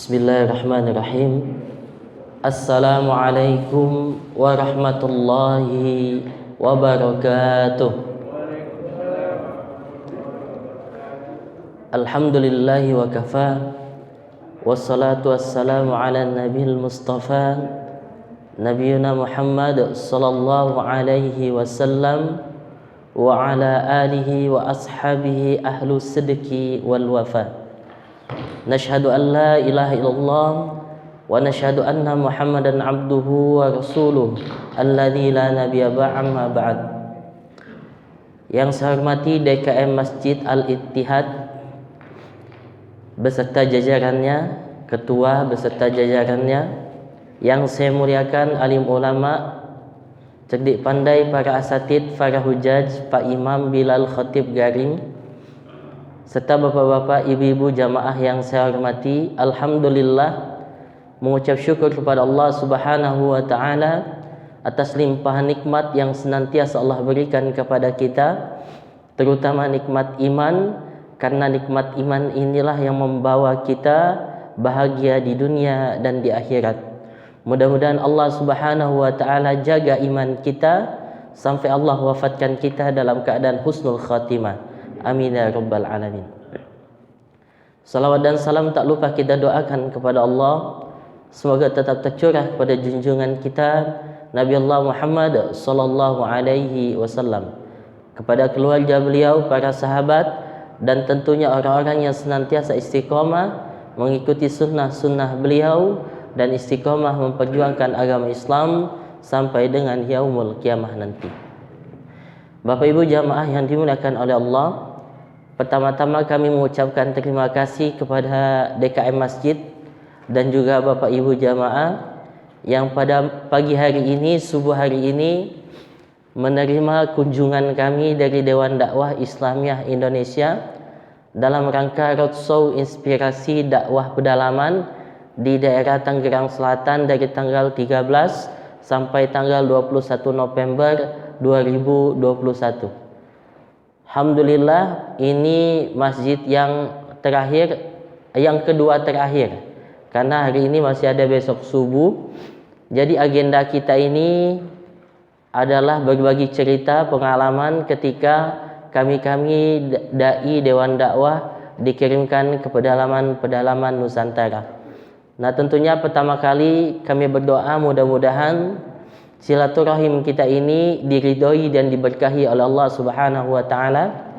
Bismillahirrahmanirrahim. Assalamualaikum warahmatullahi wabarakatuh. Alhamdulillahi wa kafa. Wassalatu wassalamu ala nabiyil mustafa Nabiyuna Muhammad sallallahu alaihi wasallam wa ala alihi wa ashabihi ahlu sidqi wal wafa. Nashhadu an la ilaha illallah wa nashhadu anna Muhammadan abduhu wa rasuluh alladzi la nabiyya ba'da ba'd. Yang saya hormati DKM Masjid Al-Ittihad beserta jajarannya, ketua beserta jajarannya, yang saya muliakan alim ulama, cerdik pandai para asatid, para hujaj, Pak Imam Bilal Khatib Garing, serta bapak-bapak, ibu-ibu jamaah yang saya hormati. Alhamdulillah, mengucap syukur kepada Allah Subhanahu wa taala atas limpahan nikmat yang senantiasa Allah berikan kepada kita, terutama nikmat iman, karena nikmat iman inilah yang membawa kita bahagia di dunia dan di akhirat. Mudah-mudahan Allah Subhanahu wa taala jaga iman kita sampai Allah wafatkan kita dalam keadaan husnul khatimah. Amin ya rabbal alamin. Salawat dan salam tak lupa kita doakan kepada Allah, semoga tetap tercurah kepada junjungan kita Nabi Allah Muhammad sallallahu alaihi wasallam, kepada keluarga beliau, para sahabat, dan tentunya orang-orang yang senantiasa istiqomah mengikuti sunnah-sunnah beliau dan istiqomah memperjuangkan agama Islam sampai dengan yaumul kiamah nanti. Bapak Ibu jamaah yang dimuliakan oleh Allah, pertama-tama kami mengucapkan terima kasih kepada DKM Masjid dan juga Bapak Ibu jamaah yang pada pagi hari ini, subuh hari ini, menerima kunjungan kami dari Dewan Dakwah Islamiyah Indonesia dalam rangka roadshow inspirasi dakwah pedalaman di daerah Tangerang Selatan dari tanggal 13 sampai tanggal 21 November 2021. Alhamdulillah, ini masjid yang terakhir, yang kedua terakhir, karena hari ini masih ada besok subuh. Jadi agenda kita ini adalah berbagi cerita pengalaman ketika kami dai Dewan Dakwah dikirimkan ke pedalaman Nusantara. Nah, tentunya pertama kali kami berdoa mudah-mudahan silaturahim kita ini diridhoi dan diberkahi oleh Allah Subhanahu wa taala,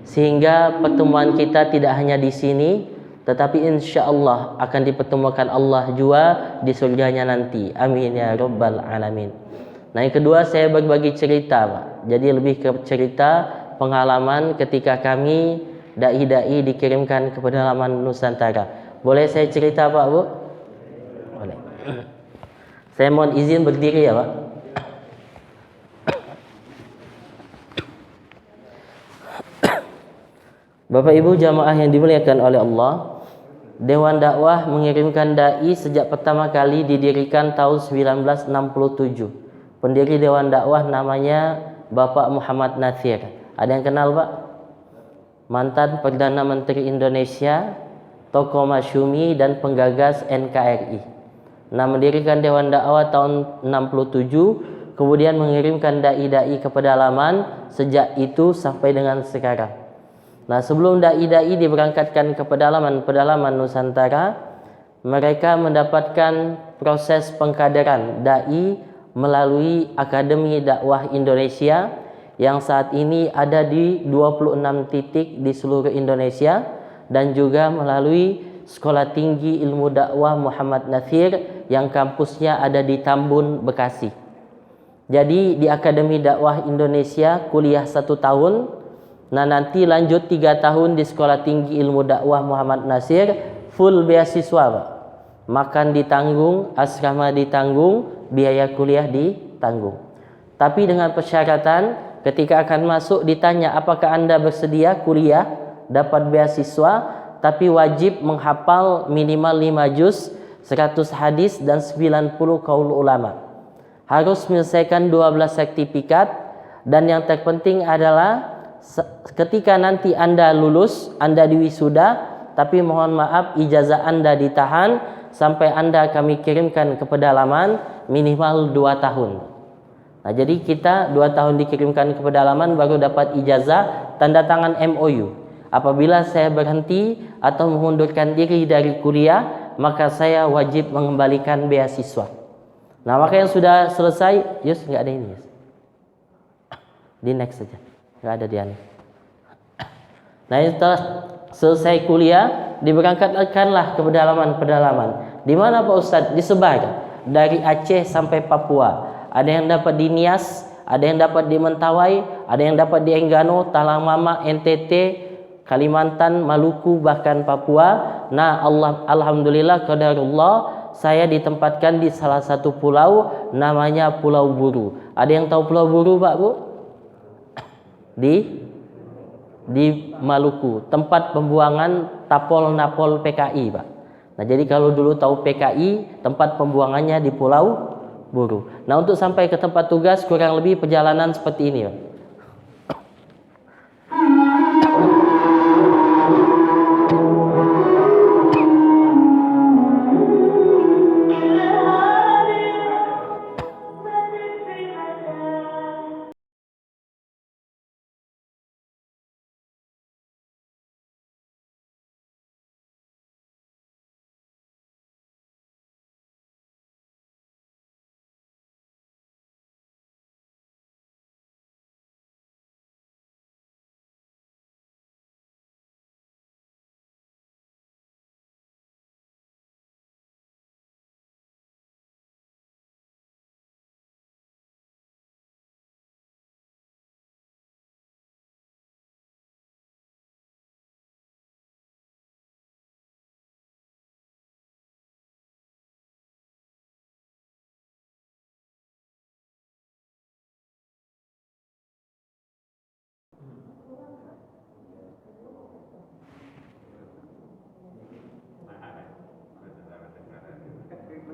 sehingga pertemuan kita tidak hanya di sini tetapi insyaallah akan dipertemukan Allah juga di surganya nanti. Amin ya rabbal alamin. Nah, yang kedua saya berbagi cerita, Pak. Jadi lebih ke cerita pengalaman ketika kami dai-dai dikirimkan ke pedalaman Nusantara. Boleh saya cerita, Pak, Bu? Boleh. Saya mohon izin berdiri ya, Pak. Bapak Ibu jamaah yang dimuliakan oleh Allah, Dewan Dakwah mengirimkan dai sejak pertama kali didirikan tahun 1967. Pendiri Dewan Dakwah namanya Bapak Muhammad Natsir. Ada yang kenal, Pak? Mantan Perdana Menteri Indonesia, tokoh masyumi dan penggagas NKRI. Nah, mendirikan Dewan Dakwah tahun 67, kemudian mengirimkan dai-dai ke pedalaman sejak itu sampai dengan sekarang. Nah, sebelum dai-dai diberangkatkan ke pedalaman Nusantara, mereka mendapatkan proses pengkaderan dai melalui Akademi Dakwah Indonesia yang saat ini ada di 26 titik di seluruh Indonesia, dan juga melalui Sekolah Tinggi Ilmu Dakwah Muhammad Natsir yang kampusnya ada di Tambun, Bekasi. Jadi di Akademi Dakwah Indonesia kuliah 1 tahun. Nah, nanti lanjut 3 tahun di Sekolah Tinggi Ilmu Dakwah Muhammad Natsir, full beasiswa, Pak. Makan ditanggung, asrama ditanggung, biaya kuliah ditanggung. Tapi dengan persyaratan ketika akan masuk ditanya apakah Anda bersedia kuliah, dapat beasiswa, tapi wajib menghafal minimal 5 juz, 100 hadis dan 90 qaul ulama. Harus menyelesaikan 12 sertifikat, dan yang terpenting adalah ketika nanti Anda lulus, Anda diwisuda, tapi mohon maaf ijazah Anda ditahan sampai Anda kami kirimkan ke pedalaman minimal 2 tahun. Nah, jadi kita 2 tahun dikirimkan ke pedalaman baru dapat ijazah, tanda tangan MOU. Apabila saya berhenti atau mengundurkan diri dari kuliah, maka saya wajib mengembalikan beasiswa. Nah, maka yang sudah selesai, Yus, nggak ada ini, Yus. Di next saja, nggak ada di ane. Nah, setelah selesai kuliah, diberangkatkanlah ke pedalaman-pedalaman. Di mana Pak Ustadz? Disebar dari Aceh sampai Papua. Ada yang dapat di Nias, ada yang dapat di Mentawai, ada yang dapat di Enggano, Talang Mama, NTT, Kalimantan, Maluku, bahkan Papua. Nah, alhamdulillah qadarullah, saya ditempatkan di salah satu pulau namanya Pulau Buru. Ada yang tahu Pulau Buru, Pak, Bu? Di Maluku, tempat pembuangan Tapol-Napol PKI, Pak. Nah, jadi kalau dulu tahu PKI, tempat pembuangannya di Pulau Buru. Nah, untuk sampai ke tempat tugas kurang lebih perjalanan seperti ini, Pak.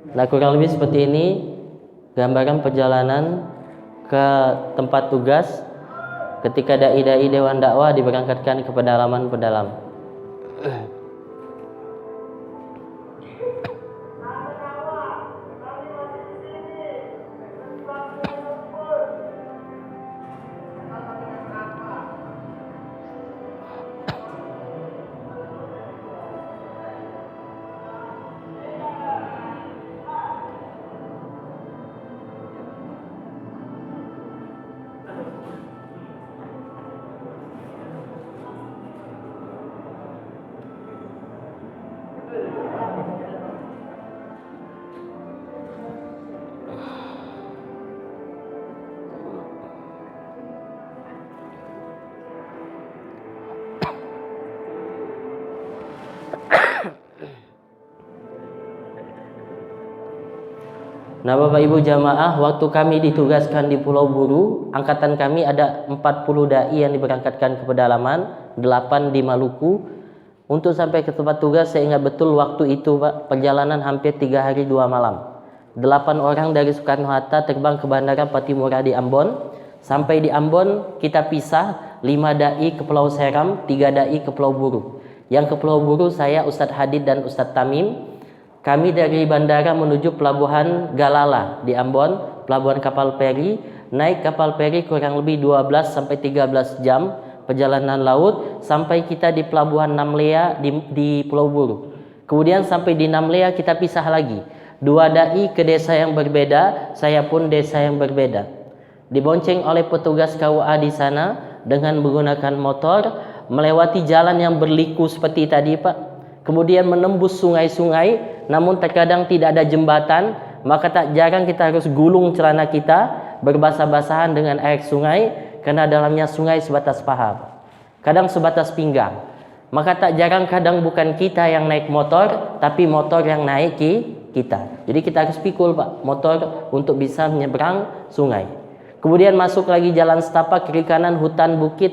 Nah, kurang lebih seperti ini gambaran perjalanan ke tempat tugas ketika dai-dai Dewan Dakwah diberangkatkan ke pedalaman-pedalaman. Nah, Bapak Ibu jamaah, waktu kami ditugaskan di Pulau Buru, angkatan kami ada 40 dai yang diberangkatkan ke pedalaman, 8 di Maluku. Untuk sampai ke tempat tugas, saya ingat betul waktu itu, Pak, perjalanan hampir 3 hari 2 malam. 8 orang dari Soekarno-Hatta terbang ke Bandara Patimura di Ambon. Sampai di Ambon, kita pisah, 5 dai ke Pulau Seram, 3 dai ke Pulau Buru. Yang ke Pulau Buru, saya, Ustadz Hadid dan Ustadz Tamim. Kami dari bandara menuju pelabuhan Galala di Ambon, pelabuhan kapal feri. Naik kapal feri kurang lebih 12-13 jam perjalanan laut sampai kita di pelabuhan Namlea di Pulau Buru. Kemudian sampai di Namlea kita pisah lagi. 2 dai ke desa yang berbeda, saya pun desa yang berbeda. Dibonceng oleh petugas KUA di sana dengan menggunakan motor melewati jalan yang berliku seperti tadi, Pak. Kemudian menembus sungai-sungai, namun terkadang tidak ada jembatan, maka tak jarang kita harus gulung celana kita berbasah-basahan dengan air sungai, karena dalamnya sungai sebatas paha, kadang sebatas pinggang. Maka tak jarang kadang bukan kita yang naik motor, tapi motor yang naik kita. Jadi kita harus pikul, Pak, motor untuk bisa menyeberang sungai. Kemudian masuk lagi jalan setapak, kiri kanan hutan bukit.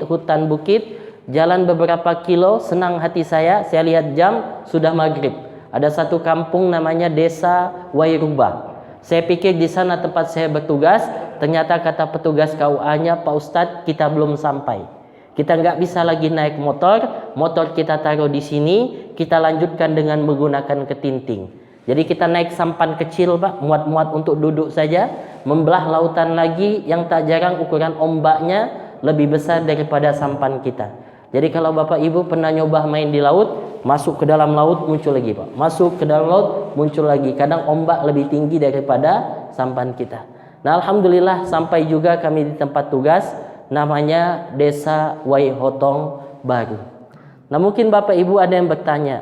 Jalan beberapa kilo, senang hati saya lihat jam, sudah maghrib. Ada satu kampung namanya Desa Wairubah. Saya pikir di sana tempat saya bertugas, ternyata kata petugas KUA-nya, Pak Ustadz, kita belum sampai. Kita nggak bisa lagi naik motor, motor kita taruh di sini, kita lanjutkan dengan menggunakan ketinting. Jadi kita naik sampan kecil Pak, muat-muat untuk duduk saja, membelah lautan lagi yang tak jarang ukuran ombaknya lebih besar daripada sampan kita. Jadi kalau Bapak Ibu pernah nyoba main di laut, masuk ke dalam laut muncul lagi Pak, masuk ke dalam laut muncul lagi. Kadang ombak lebih tinggi daripada sampan kita. Nah alhamdulillah sampai juga kami di tempat tugas, namanya Desa Waihotong Baru. Nah mungkin Bapak Ibu ada yang bertanya,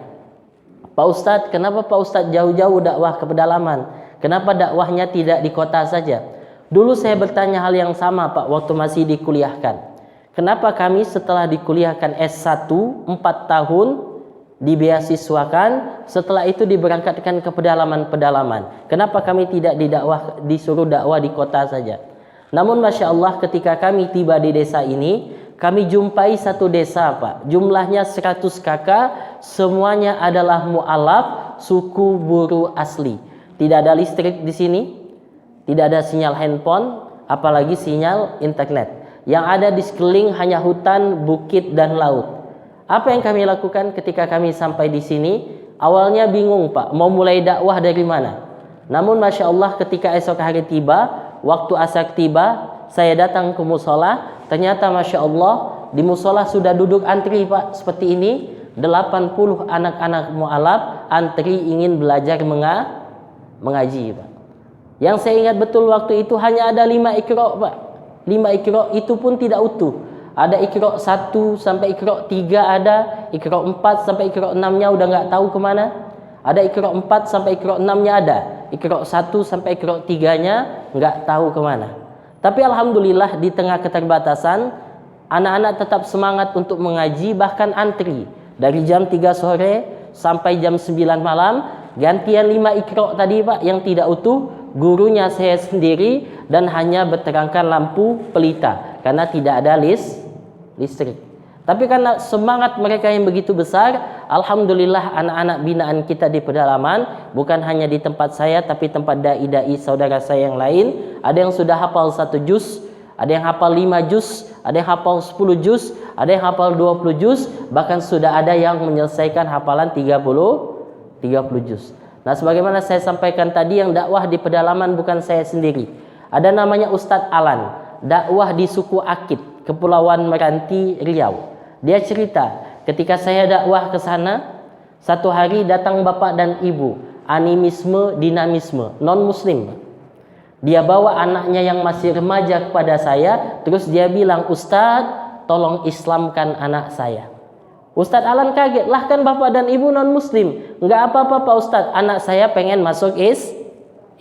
Pak Ustadz, kenapa Pak Ustadz jauh-jauh dakwah ke pedalaman? Kenapa dakwahnya tidak di kota saja? Dulu saya bertanya hal yang sama Pak, waktu masih dikuliahkan. Kenapa kami setelah dikuliahkan S1 4 tahun dibeasiswakan, setelah itu diberangkatkan ke pedalaman-pedalaman? Kenapa kami tidak disuruh dakwah di kota saja? Namun Masya Allah ketika kami tiba di desa ini, kami jumpai satu desa Pak, jumlahnya 100 kakak, semuanya adalah mu'alaf, suku Buru asli. Tidak ada listrik di sini, tidak ada sinyal handphone, apalagi sinyal internet. Yang ada di sekeliling hanya hutan, bukit, dan laut. Apa yang kami lakukan ketika kami sampai di sini? Awalnya bingung Pak, mau mulai dakwah dari mana? Namun Masya Allah ketika esok hari tiba, waktu asar tiba, saya datang ke musola. Ternyata Masya Allah di musola sudah duduk antri Pak seperti ini, 80 anak-anak mu'alaf antri ingin belajar mengaji Pak. Yang saya ingat betul waktu itu hanya ada 5 iqra Pak. 5 iqra itu pun tidak utuh. Ada iqra 1 sampai iqra 3 ada, iqra 4 sampai iqra 6-nya udah nggak tahu kemana. Ada iqra 4 sampai iqra 6-nya ada, iqra 1 sampai iqra 3-nya nggak tahu kemana. Tapi alhamdulillah di tengah keterbatasan, anak-anak tetap semangat untuk mengaji, bahkan antri. Dari jam 3 sore sampai jam 9 malam, gantian 5 iqra tadi Pak yang tidak utuh, gurunya saya sendiri dan hanya berterangkan lampu pelita karena tidak ada listrik. Tapi karena semangat mereka yang begitu besar, alhamdulillah anak-anak binaan kita di pedalaman, bukan hanya di tempat saya tapi tempat dai-dai saudara saya yang lain, ada yang sudah hafal 1 juz, ada yang hafal 5 juz, ada yang hafal 10 juz, ada yang hafal 20 juz, bahkan sudah ada yang menyelesaikan hafalan 30 juz. Nah sebagaimana saya sampaikan tadi, yang dakwah di pedalaman bukan saya sendiri. Ada namanya Ustadz Alan, dakwah di suku Akit, Kepulauan Meranti, Riau. Dia cerita, ketika saya dakwah ke sana, satu hari datang bapak dan ibu, animisme, dinamisme, non-muslim. Dia bawa anaknya yang masih remaja kepada saya, terus dia bilang, Ustadz, tolong Islamkan anak saya. Ustadz Alan kaget, lah kan bapak dan ibu non-muslim. Enggak apa-apa Pak Ustadz, anak saya pengen masuk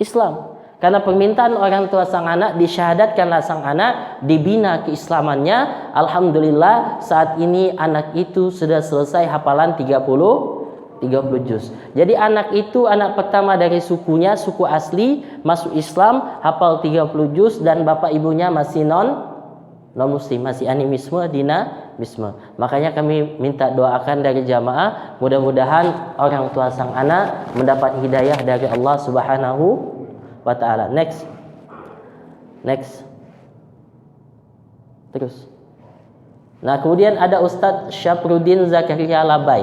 Islam. Karena permintaan orang tua sang anak, disyahadatkanlah sang anak, dibina keislamannya. Alhamdulillah saat ini anak itu sudah selesai hafalan 30 juz. Jadi anak itu anak pertama dari sukunya, suku asli, masuk Islam, hafal 30 juz, dan bapak ibunya masih non-muslim, masih animisme, dinamisme. Makanya kami minta doakan dari jamaah, mudah-mudahan orang tua sang anak mendapat hidayah dari Allah Subhanahu wa ta'ala. Next. Terus. Nah, kemudian ada Ustadz Syafruddin Zakaria Labai.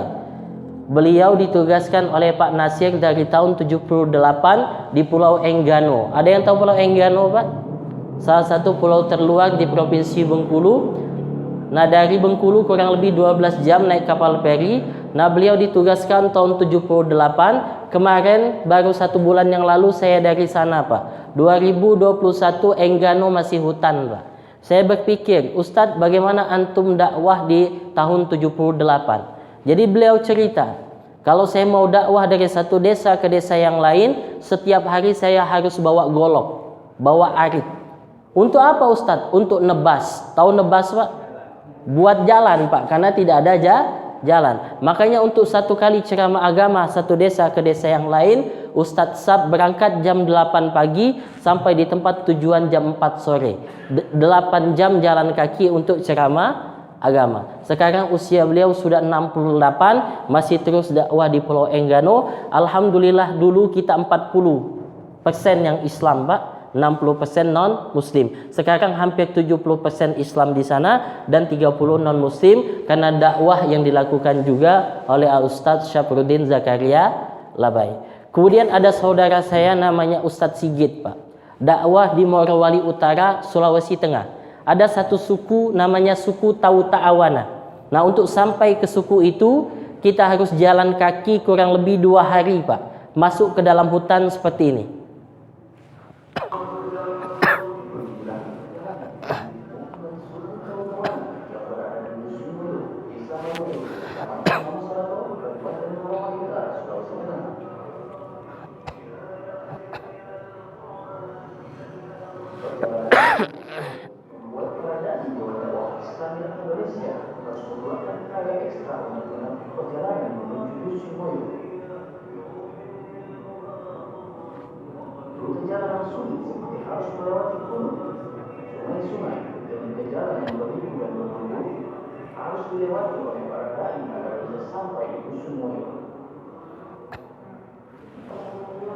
Beliau ditugaskan oleh Pak Nasir dari tahun 78 di Pulau Enggano. Ada yang tahu Pulau Enggano, Pak? Salah satu pulau terluar di Provinsi Bengkulu. Nah, dari Bengkulu kurang lebih 12 jam naik kapal feri. Nah, beliau ditugaskan tahun 78. Kemarin baru 1 bulan yang lalu saya dari sana, Pak. 2021 Enggano masih hutan, Pak. Saya berpikir, Ustadz, bagaimana antum dakwah di tahun 78? Jadi beliau cerita, kalau saya mau dakwah dari satu desa ke desa yang lain, setiap hari saya harus bawa golok, bawa arit. Untuk apa Ustadz? Untuk nebas. Tahu nebas, Pak? Buat jalan, Pak, karena tidak ada jalan. Makanya untuk satu kali ceramah agama satu desa ke desa yang lain, Ustadz Sab berangkat jam 8 pagi sampai di tempat tujuan jam 4 sore. 8 jam jalan kaki untuk ceramah agama. Sekarang usia beliau sudah 68, masih terus dakwah di Pulau Enggano. Alhamdulillah dulu kita 40% yang Islam, Pak. 60% non-muslim. Sekarang hampir 70% Islam di sana dan 30 non-muslim karena dakwah yang dilakukan juga oleh Ustadz Syafruddin Zakaria Labai. Kemudian ada saudara saya namanya Ustadz Sigit, Pak. Dakwah di Morowali Utara, Sulawesi Tengah. Ada satu suku namanya suku Tau Ta'awana. Nah, untuk sampai ke suku itu kita harus jalan kaki kurang lebih 2 hari, Pak. Masuk ke dalam hutan seperti ini.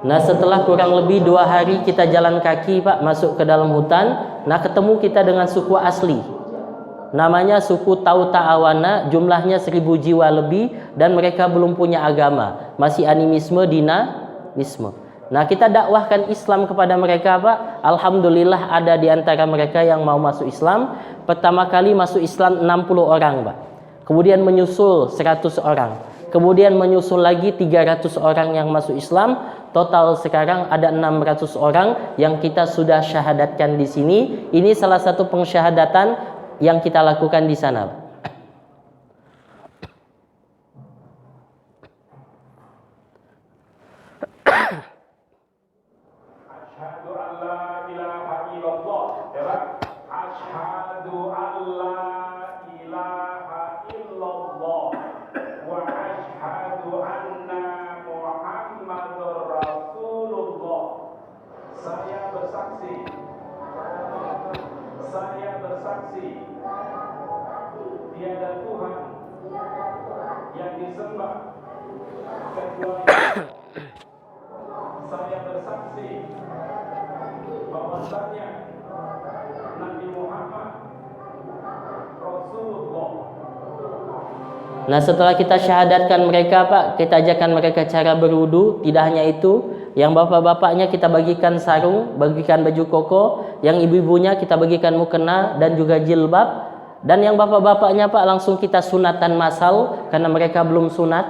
Nah, setelah kurang lebih 2 hari kita jalan kaki, Pak, masuk ke dalam hutan. Nah, ketemu kita dengan suku asli. Namanya suku Tau Ta'awana, jumlahnya 1000 jiwa lebih dan mereka belum punya agama. Masih animisme, dinamisme. Nah, kita dakwahkan Islam kepada mereka, Pak. Alhamdulillah ada di antara mereka yang mau masuk Islam. Pertama kali masuk Islam 60 orang, Pak. Kemudian menyusul 100 orang. Kemudian menyusul lagi 300 orang yang masuk Islam. Total sekarang ada 600 orang yang kita sudah syahadatkan di sini. Ini salah satu pensyahadatan yang kita lakukan di sana. Asyhadu an la ilaha illallah. Asyhadu an la ilaha illallah wa asyhadu anna Muhammadur Rasulullah. Saya bersaksi tiada Tuhan yang disembah kecuali Allah. Saya bersaksi bahwasanya Nabi Muhammad Rasulullah. Nah, setelah kita syahadatkan mereka, Pak, kita ajarkan mereka cara berwudu. Tidak hanya itu, yang bapak-bapaknya kita bagikan sarung, bagikan baju koko, yang ibu-ibunya kita bagikan mukena dan juga jilbab. Dan yang bapak-bapaknya, Pak, langsung kita sunatan massal karena mereka belum sunat.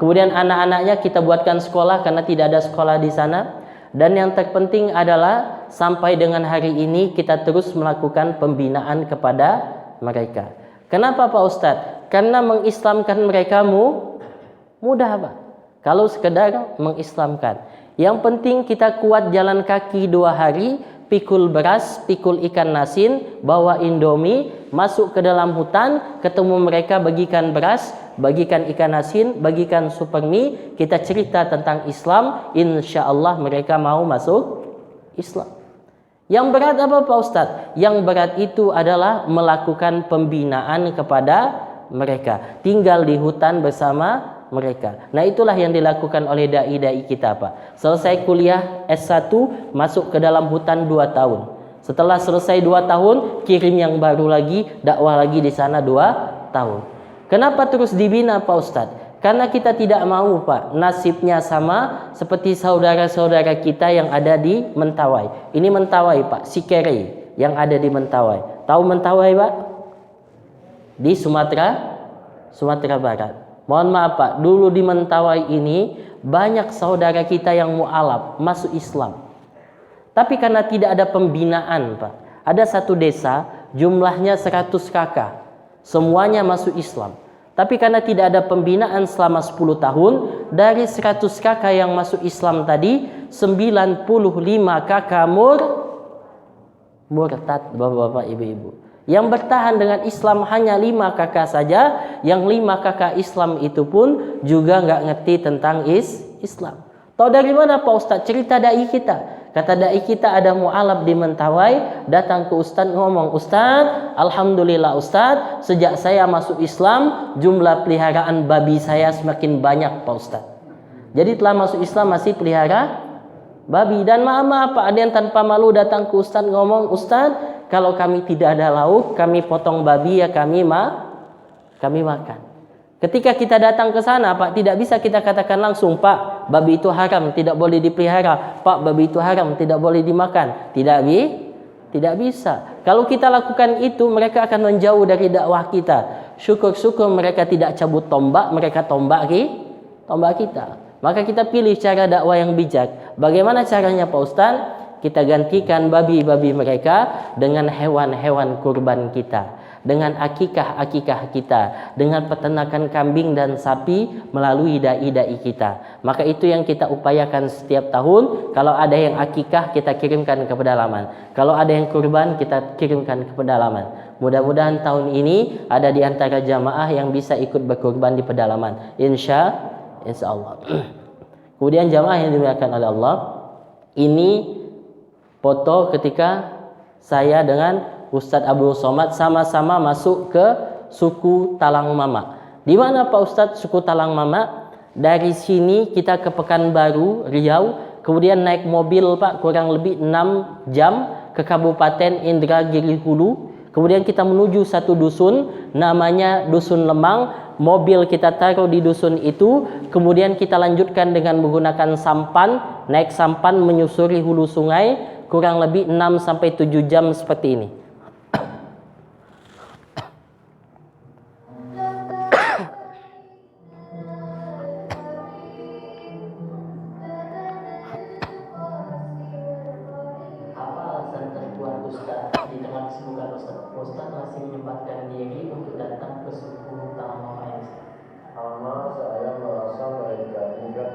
Kemudian anak-anaknya kita buatkan sekolah karena tidak ada sekolah di sana. Dan yang terpenting adalah sampai dengan hari ini kita terus melakukan pembinaan kepada mereka. Kenapa, Pak Ustadz? Karena mengislamkan mereka mudah, Pak. Kalau sekedar mengislamkan. Yang penting kita kuat jalan kaki 2 hari, pikul beras, pikul ikan nasin, bawa Indomie, masuk ke dalam hutan, ketemu mereka, bagikan beras, bagikan ikan asin, bagikan super mie, kita cerita tentang Islam, insya Allah mereka mau masuk Islam. Yang berat apa, Pak Ustadz? Yang berat itu adalah melakukan pembinaan kepada mereka, tinggal di hutan bersama mereka. Nah, itulah yang dilakukan oleh dai-dai kita, Pak. Selesai kuliah S1, masuk ke dalam hutan 2 tahun. Setelah selesai 2 tahun, kirim yang baru lagi, dakwah lagi di sana 2 tahun. Kenapa terus dibina, Pak Ustadz? Karena kita tidak mau, Pak, nasibnya sama seperti saudara-saudara kita yang ada di Mentawai. Ini Mentawai, Pak, Sikere yang ada di Mentawai. Tahu Mentawai, Pak? Di Sumatera Barat. Mohon maaf, Pak, dulu di Mentawai ini banyak saudara kita yang mu'alaf, masuk Islam. Tapi karena tidak ada pembinaan, Pak. Ada satu desa, jumlahnya 100 kakak. Semuanya masuk Islam. Tapi karena tidak ada pembinaan selama 10 tahun, dari 100 kakak yang masuk Islam tadi, 95 kakak murtad, bapak-bapak, ibu-ibu. Yang bertahan dengan Islam hanya 5 kakak saja. Yang 5 kakak Islam itu pun juga nggak ngerti tentang Islam. Tahu dari mana, Pak Ustadz? Cerita dai kita. Kata dai kita ada mu'alaf di Mentawai, datang ke Ustadz ngomong, Ustadz, alhamdulillah Ustadz, sejak saya masuk Islam, jumlah peliharaan babi saya semakin banyak, Pak Ustadz. Jadi telah masuk Islam masih pelihara babi. Dan maaf Pak, ada yang tanpa malu datang ke Ustaz ngomong, Ustaz, kalau kami tidak ada lauk, kami potong babi ya kami makan. Ketika kita datang ke sana Pak, tidak bisa kita katakan langsung, Pak, babi itu haram, tidak boleh dipelihara. Pak, babi itu haram, tidak boleh dimakan. Tidak bisa. Kalau kita lakukan itu, mereka akan menjauh dari dakwah kita. Syukur-syukur mereka tidak cabut tombak, mereka tombak kita. Maka kita pilih cara dakwah yang bijak. Bagaimana caranya Pak Ustaz? Kita gantikan babi-babi mereka dengan hewan-hewan kurban kita, dengan akikah-akikah kita, dengan peternakan kambing dan sapi melalui dai-dai kita. Maka itu yang kita upayakan setiap tahun. Kalau ada yang akikah, kita kirimkan ke pedalaman. Kalau ada yang kurban, kita kirimkan ke pedalaman. Mudah-mudahan tahun ini ada di antara jamaah yang bisa ikut berkurban di pedalaman. Insya Allah. Kemudian jamaah yang dimuliakan oleh Allah, ini foto ketika saya dengan Ustadz Abdul Somad sama-sama masuk ke suku Talang Mama. Di mana Pak Ustadz suku Talang Mama? Dari sini kita ke Pekanbaru, Riau, kemudian naik mobil Pak kurang lebih 6 jam ke Kabupaten Indragiri Hulu. Kemudian kita menuju satu dusun namanya Dusun Lemang. Mobil kita taruh di dusun itu, kemudian kita lanjutkan dengan menggunakan sampan, naik sampan menyusuri hulu sungai kurang lebih 6 sampai 7 jam seperti ini. Apa alasan terkuat Ustaz di tengah kesibukan Ustaz masih menyempatkan diri untuk datang ke suku Talang Mama ini? Karena saya merasa mereka ini kan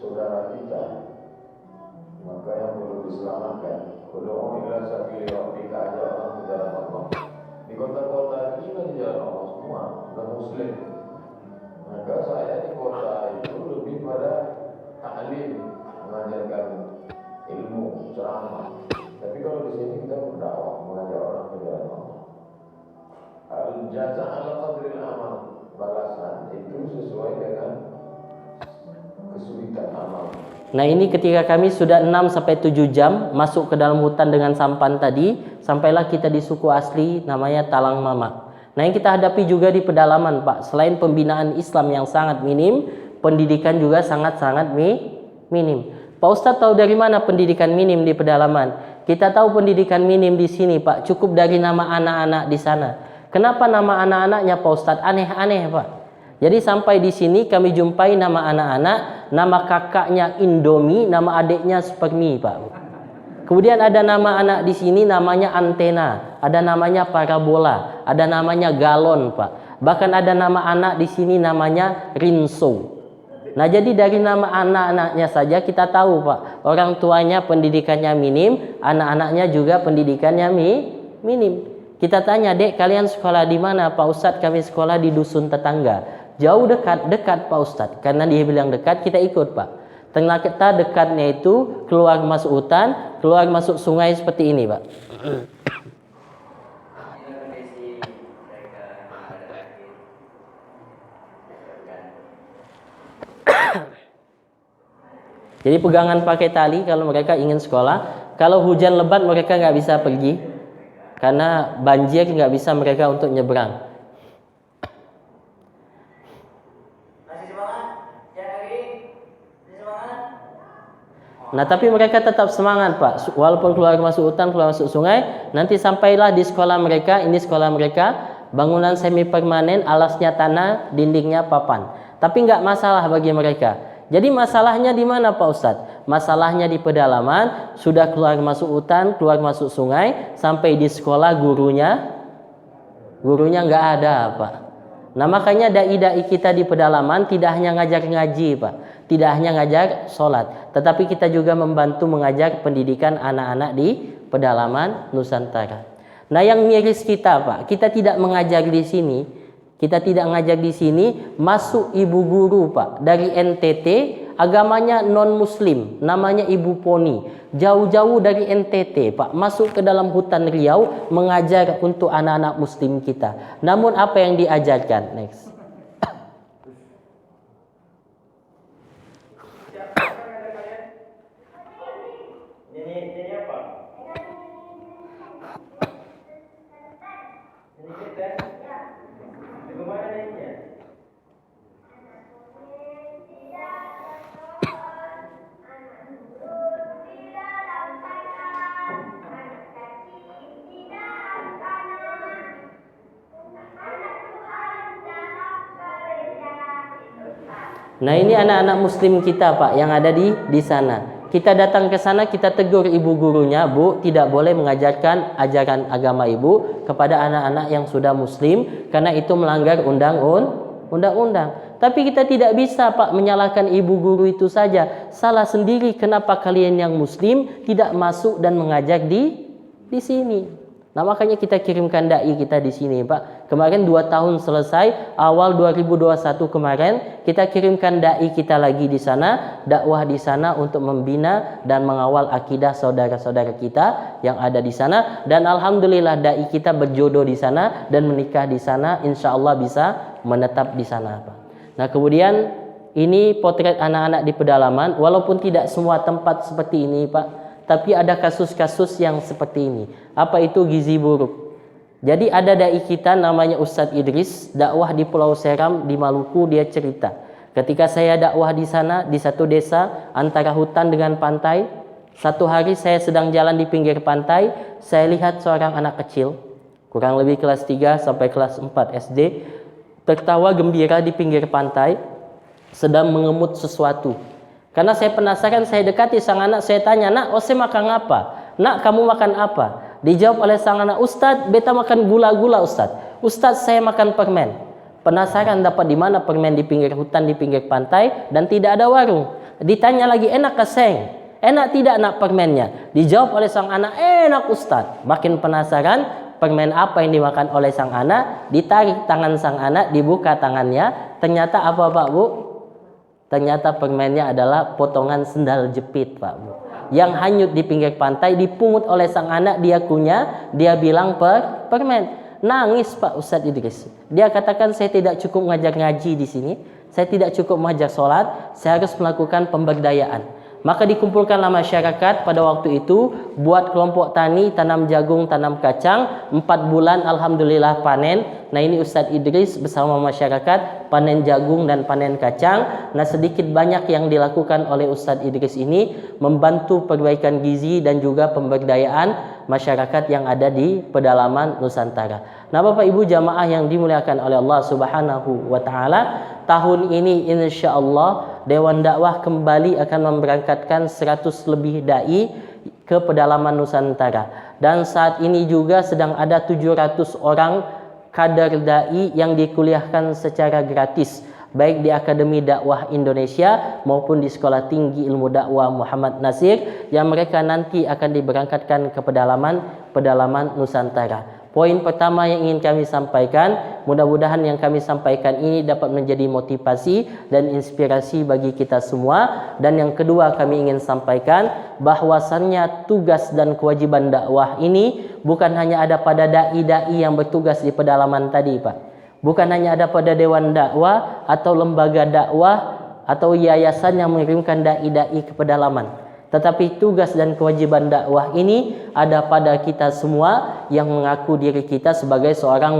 saudara kita, maka yang perlu diselamatkan. Berdoa ila sabili rabbika, aja orang ke jalan Allah. Di kota-kota itu sudah di jalan Allah semua, sudah Muslim. Maka saya di kota itu lebih pada ta'lim, mengajarkan ilmu, ceramah. Tapi kalau di sini kita berdakwah, mengajak orang ke jalan Allah. Al-jaza' ala qadril amal, balasan itu sesuai dengan kesulitan amal. Nah ini ketika kami sudah 6 sampai 7 jam masuk ke dalam hutan dengan sampan tadi, sampailah kita di suku asli namanya Talang Mama. Nah yang kita hadapi juga di pedalaman Pak, selain pembinaan Islam yang sangat minim, pendidikan juga sangat-sangat minim. Pak Ustadz tahu dari mana pendidikan minim di pedalaman? Kita tahu pendidikan minim di sini Pak, cukup dari nama anak-anak di sana. Kenapa nama anak-anaknya Pak Ustadz aneh-aneh Pak? Jadi sampai di sini kami jumpai nama anak-anak, nama kakaknya Indomie, nama adiknya Spermi Pak. Kemudian ada nama anak di sini namanya antena, ada namanya parabola, ada namanya galon Pak. Bahkan ada nama anak di sini namanya Rinso. Nah jadi dari nama anak-anaknya saja kita tahu Pak, orang tuanya pendidikannya minim, anak-anaknya juga pendidikannya minim. Kita tanya, Dek, kalian sekolah di mana? Pak Ustadz, kami sekolah di dusun tetangga. Jauh dekat Pak Ustadz. Karena dia bilang dekat, kita ikut Pak. Ternyata dekatnya itu keluar masuk hutan, keluar masuk sungai seperti ini Pak. Jadi pegangan pakai tali kalau mereka ingin sekolah. Kalau hujan lebat mereka nggak bisa pergi, karena banjir nggak bisa mereka untuk nyebrang. Nah tapi mereka tetap semangat Pak, walaupun keluar masuk hutan, keluar masuk sungai. Nanti sampailah di sekolah mereka, ini sekolah mereka, bangunan semi permanen, alasnya tanah, dindingnya papan. Tapi nggak masalah bagi mereka. Jadi masalahnya di mana Pak Ustadz? Masalahnya di pedalaman, sudah keluar masuk hutan, keluar masuk sungai, sampai di sekolah gurunya nggak ada Pak. Nah makanya dai-dai kita di pedalaman tidak hanya ngajar ngaji Pak, tidak hanya ngajar sholat, tetapi kita juga membantu mengajar pendidikan anak-anak di pedalaman Nusantara. Nah yang miris kita Pak, kita tidak mengajar di sini. Kita tidak ngajar di sini, masuk ibu guru Pak dari NTT, agamanya non muslim, namanya Ibu Poni, jauh-jauh dari NTT Pak, masuk ke dalam hutan Riau mengajar untuk anak-anak muslim kita. Namun apa yang diajarkan? Next. Nah, ini anak-anak muslim kita, Pak, yang ada di sana. Kita datang ke sana, kita tegur ibu gurunya, Bu, tidak boleh mengajarkan ajaran agama ibu kepada anak-anak yang sudah muslim karena itu melanggar undang-undang. Tapi kita tidak bisa, Pak, menyalahkan ibu guru itu saja. Salah sendiri kenapa kalian yang muslim tidak masuk dan mengajar di sini. Nah, makanya kita kirimkan dai kita di sini, Pak. Kemarin 2 tahun selesai, awal 2021 kemarin kita kirimkan dai kita lagi di sana, dakwah di sana untuk membina dan mengawal akidah saudara-saudara kita yang ada di sana. Dan alhamdulillah dai kita berjodoh di sana dan menikah di sana, insya Allah bisa menetap di sana, Pak. Nah, kemudian ini potret anak-anak di pedalaman, walaupun tidak semua tempat seperti ini, Pak. Tapi ada kasus-kasus yang seperti ini. Apa itu gizi buruk? Jadi ada dai kita namanya Ustadz Idris, dakwah di Pulau Seram di Maluku. Dia cerita, ketika saya dakwah di sana, di satu desa antara hutan dengan pantai, satu hari saya sedang jalan di pinggir pantai, saya lihat seorang anak kecil, kurang lebih kelas 3 sampai kelas 4 SD, tertawa gembira di pinggir pantai, sedang mengemut sesuatu. Karena saya penasaran, saya dekati sang anak, saya tanya, "Nak, ose makan apa? Nak, kamu makan apa?" Dijawab oleh sang anak, "Ustadz, beta makan gula-gula, Ustadz. Ustadz, saya makan permen." Penasaran dapat di mana permen di pinggir hutan, di pinggir pantai, dan tidak ada warung. Ditanya lagi, "Enak keseng? Enak tidak nak permennya?" Dijawab oleh sang anak, "Enak, Ustadz." Makin penasaran, permen apa yang dimakan oleh sang anak, ditarik tangan sang anak, dibuka tangannya, ternyata apa, Pak, Bu? Ternyata permennya adalah potongan sendal jepit, Pak, Bu, yang hanyut di pinggir pantai, dipungut oleh sang anak, dia kunyah, dia bilang permen. Nangis, Pak, Ustadz Idris. Dia katakan, saya tidak cukup mengajar ngaji di sini, saya tidak cukup mengajar sholat, saya harus melakukan pemberdayaan. Maka dikumpulkanlah masyarakat pada waktu itu, buat kelompok tani, tanam jagung, tanam kacang, 4 bulan alhamdulillah panen. Nah, ini Ustadz Idris bersama masyarakat panen jagung dan panen kacang. Nah, sedikit banyak yang dilakukan oleh Ustadz Idris ini membantu perbaikan gizi dan juga pemberdayaan masyarakat yang ada di pedalaman Nusantara. Nah, Bapak Ibu jamaah yang dimuliakan oleh Allah Subhanahu wa taala, tahun ini insyaallah Dewan Dakwah kembali akan memberangkatkan 100 lebih dai ke pedalaman Nusantara. Dan saat ini juga sedang ada 700 orang kader dai yang dikuliahkan secara gratis, baik di Akademi Dakwah Indonesia maupun di Sekolah Tinggi Ilmu Dakwah Muhammad Nasir, yang mereka nanti akan diberangkatkan ke pedalaman Nusantara. Poin pertama yang ingin kami sampaikan, mudah-mudahan yang kami sampaikan ini dapat menjadi motivasi dan inspirasi bagi kita semua. Dan yang kedua kami ingin sampaikan bahwasannya tugas dan kewajiban dakwah ini bukan hanya ada pada dai-dai yang bertugas di pedalaman tadi, Pak. Bukan hanya ada pada dewan dakwah atau lembaga dakwah atau yayasan yang mengirimkan dai-dai ke pedalaman. Tetapi tugas dan kewajiban dakwah ini ada pada kita semua yang mengaku diri kita sebagai seorang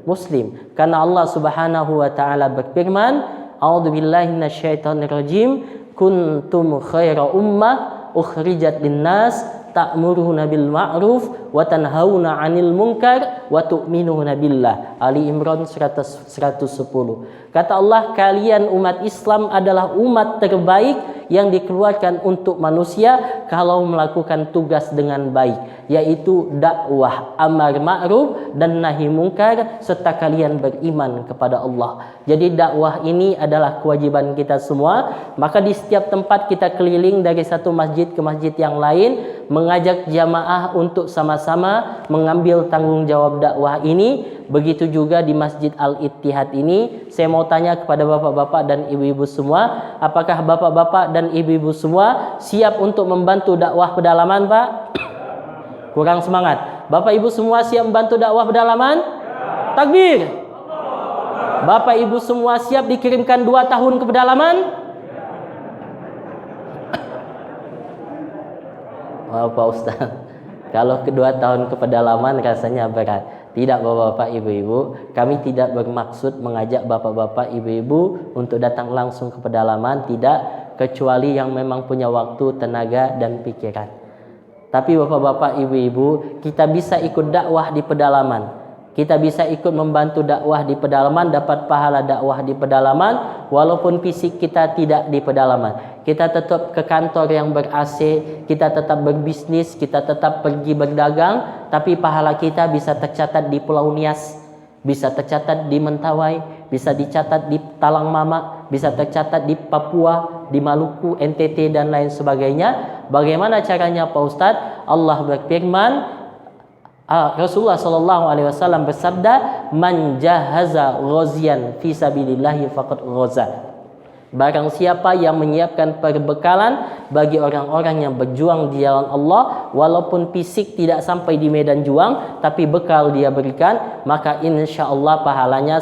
muslim. Karena Allah Subhanahu wa taala berfirman, "A'udzubillahi minasyaitonirrajim, kuntum khaira ummah ukhrijat linnas ta'muruna bil ma'ruf wa tanhauna 'anil munkar wa tu'minuna billah." Ali Imran 110. Kata Allah, kalian umat Islam adalah umat terbaik yang dikeluarkan untuk manusia kalau melakukan tugas dengan baik, yaitu dakwah amar ma'ruf dan nahi mungkar, serta kalian beriman kepada Allah. Jadi dakwah ini adalah kewajiban kita semua. Maka di setiap tempat kita keliling dari satu masjid ke masjid yang lain, mengajak jamaah untuk sama-sama mengambil tanggung jawab dakwah ini. Begitu juga di Masjid Al-Ittihad ini. Saya mau tanya kepada bapak-bapak dan ibu-ibu semua, apakah bapak-bapak dan ibu-ibu semua siap untuk membantu dakwah pedalaman, Pak? Kurang semangat. Bapak ibu semua siap membantu dakwah pedalaman? Takbir. Bapak ibu semua siap dikirimkan 2 tahun ke pedalaman? Wah, Pak Ustaz, kalau kedua tahun ke pedalaman rasanya berat. Tidak, bapak-bapak, ibu-ibu, kami tidak bermaksud mengajak bapak-bapak, ibu-ibu untuk datang langsung ke pedalaman, tidak, kecuali yang memang punya waktu, tenaga, dan pikiran. Tapi bapak-bapak, ibu-ibu, kita bisa ikut dakwah di pedalaman. Kita bisa ikut membantu dakwah di pedalaman, dapat pahala dakwah di pedalaman, walaupun fisik kita tidak di pedalaman. Kita tetap ke kantor yang ber-AC, kita tetap berbisnis, kita tetap pergi berdagang, tapi pahala kita bisa tercatat di Pulau Nias, bisa tercatat di Mentawai, bisa dicatat di Talang Mama, bisa tercatat di Papua, di Maluku, NTT dan lain sebagainya. Bagaimana caranya Pak Ustadz? Allah berfirman, Rasulullah sallallahu alaihi wasallam bersabda, "Man jahaza ghazian fi sabilillah faqad ghaza." Barang siapa yang menyiapkan perbekalan bagi orang-orang yang berjuang di jalan Allah, walaupun fisik tidak sampai di medan juang, tapi bekal dia berikan, maka insyaallah pahalanya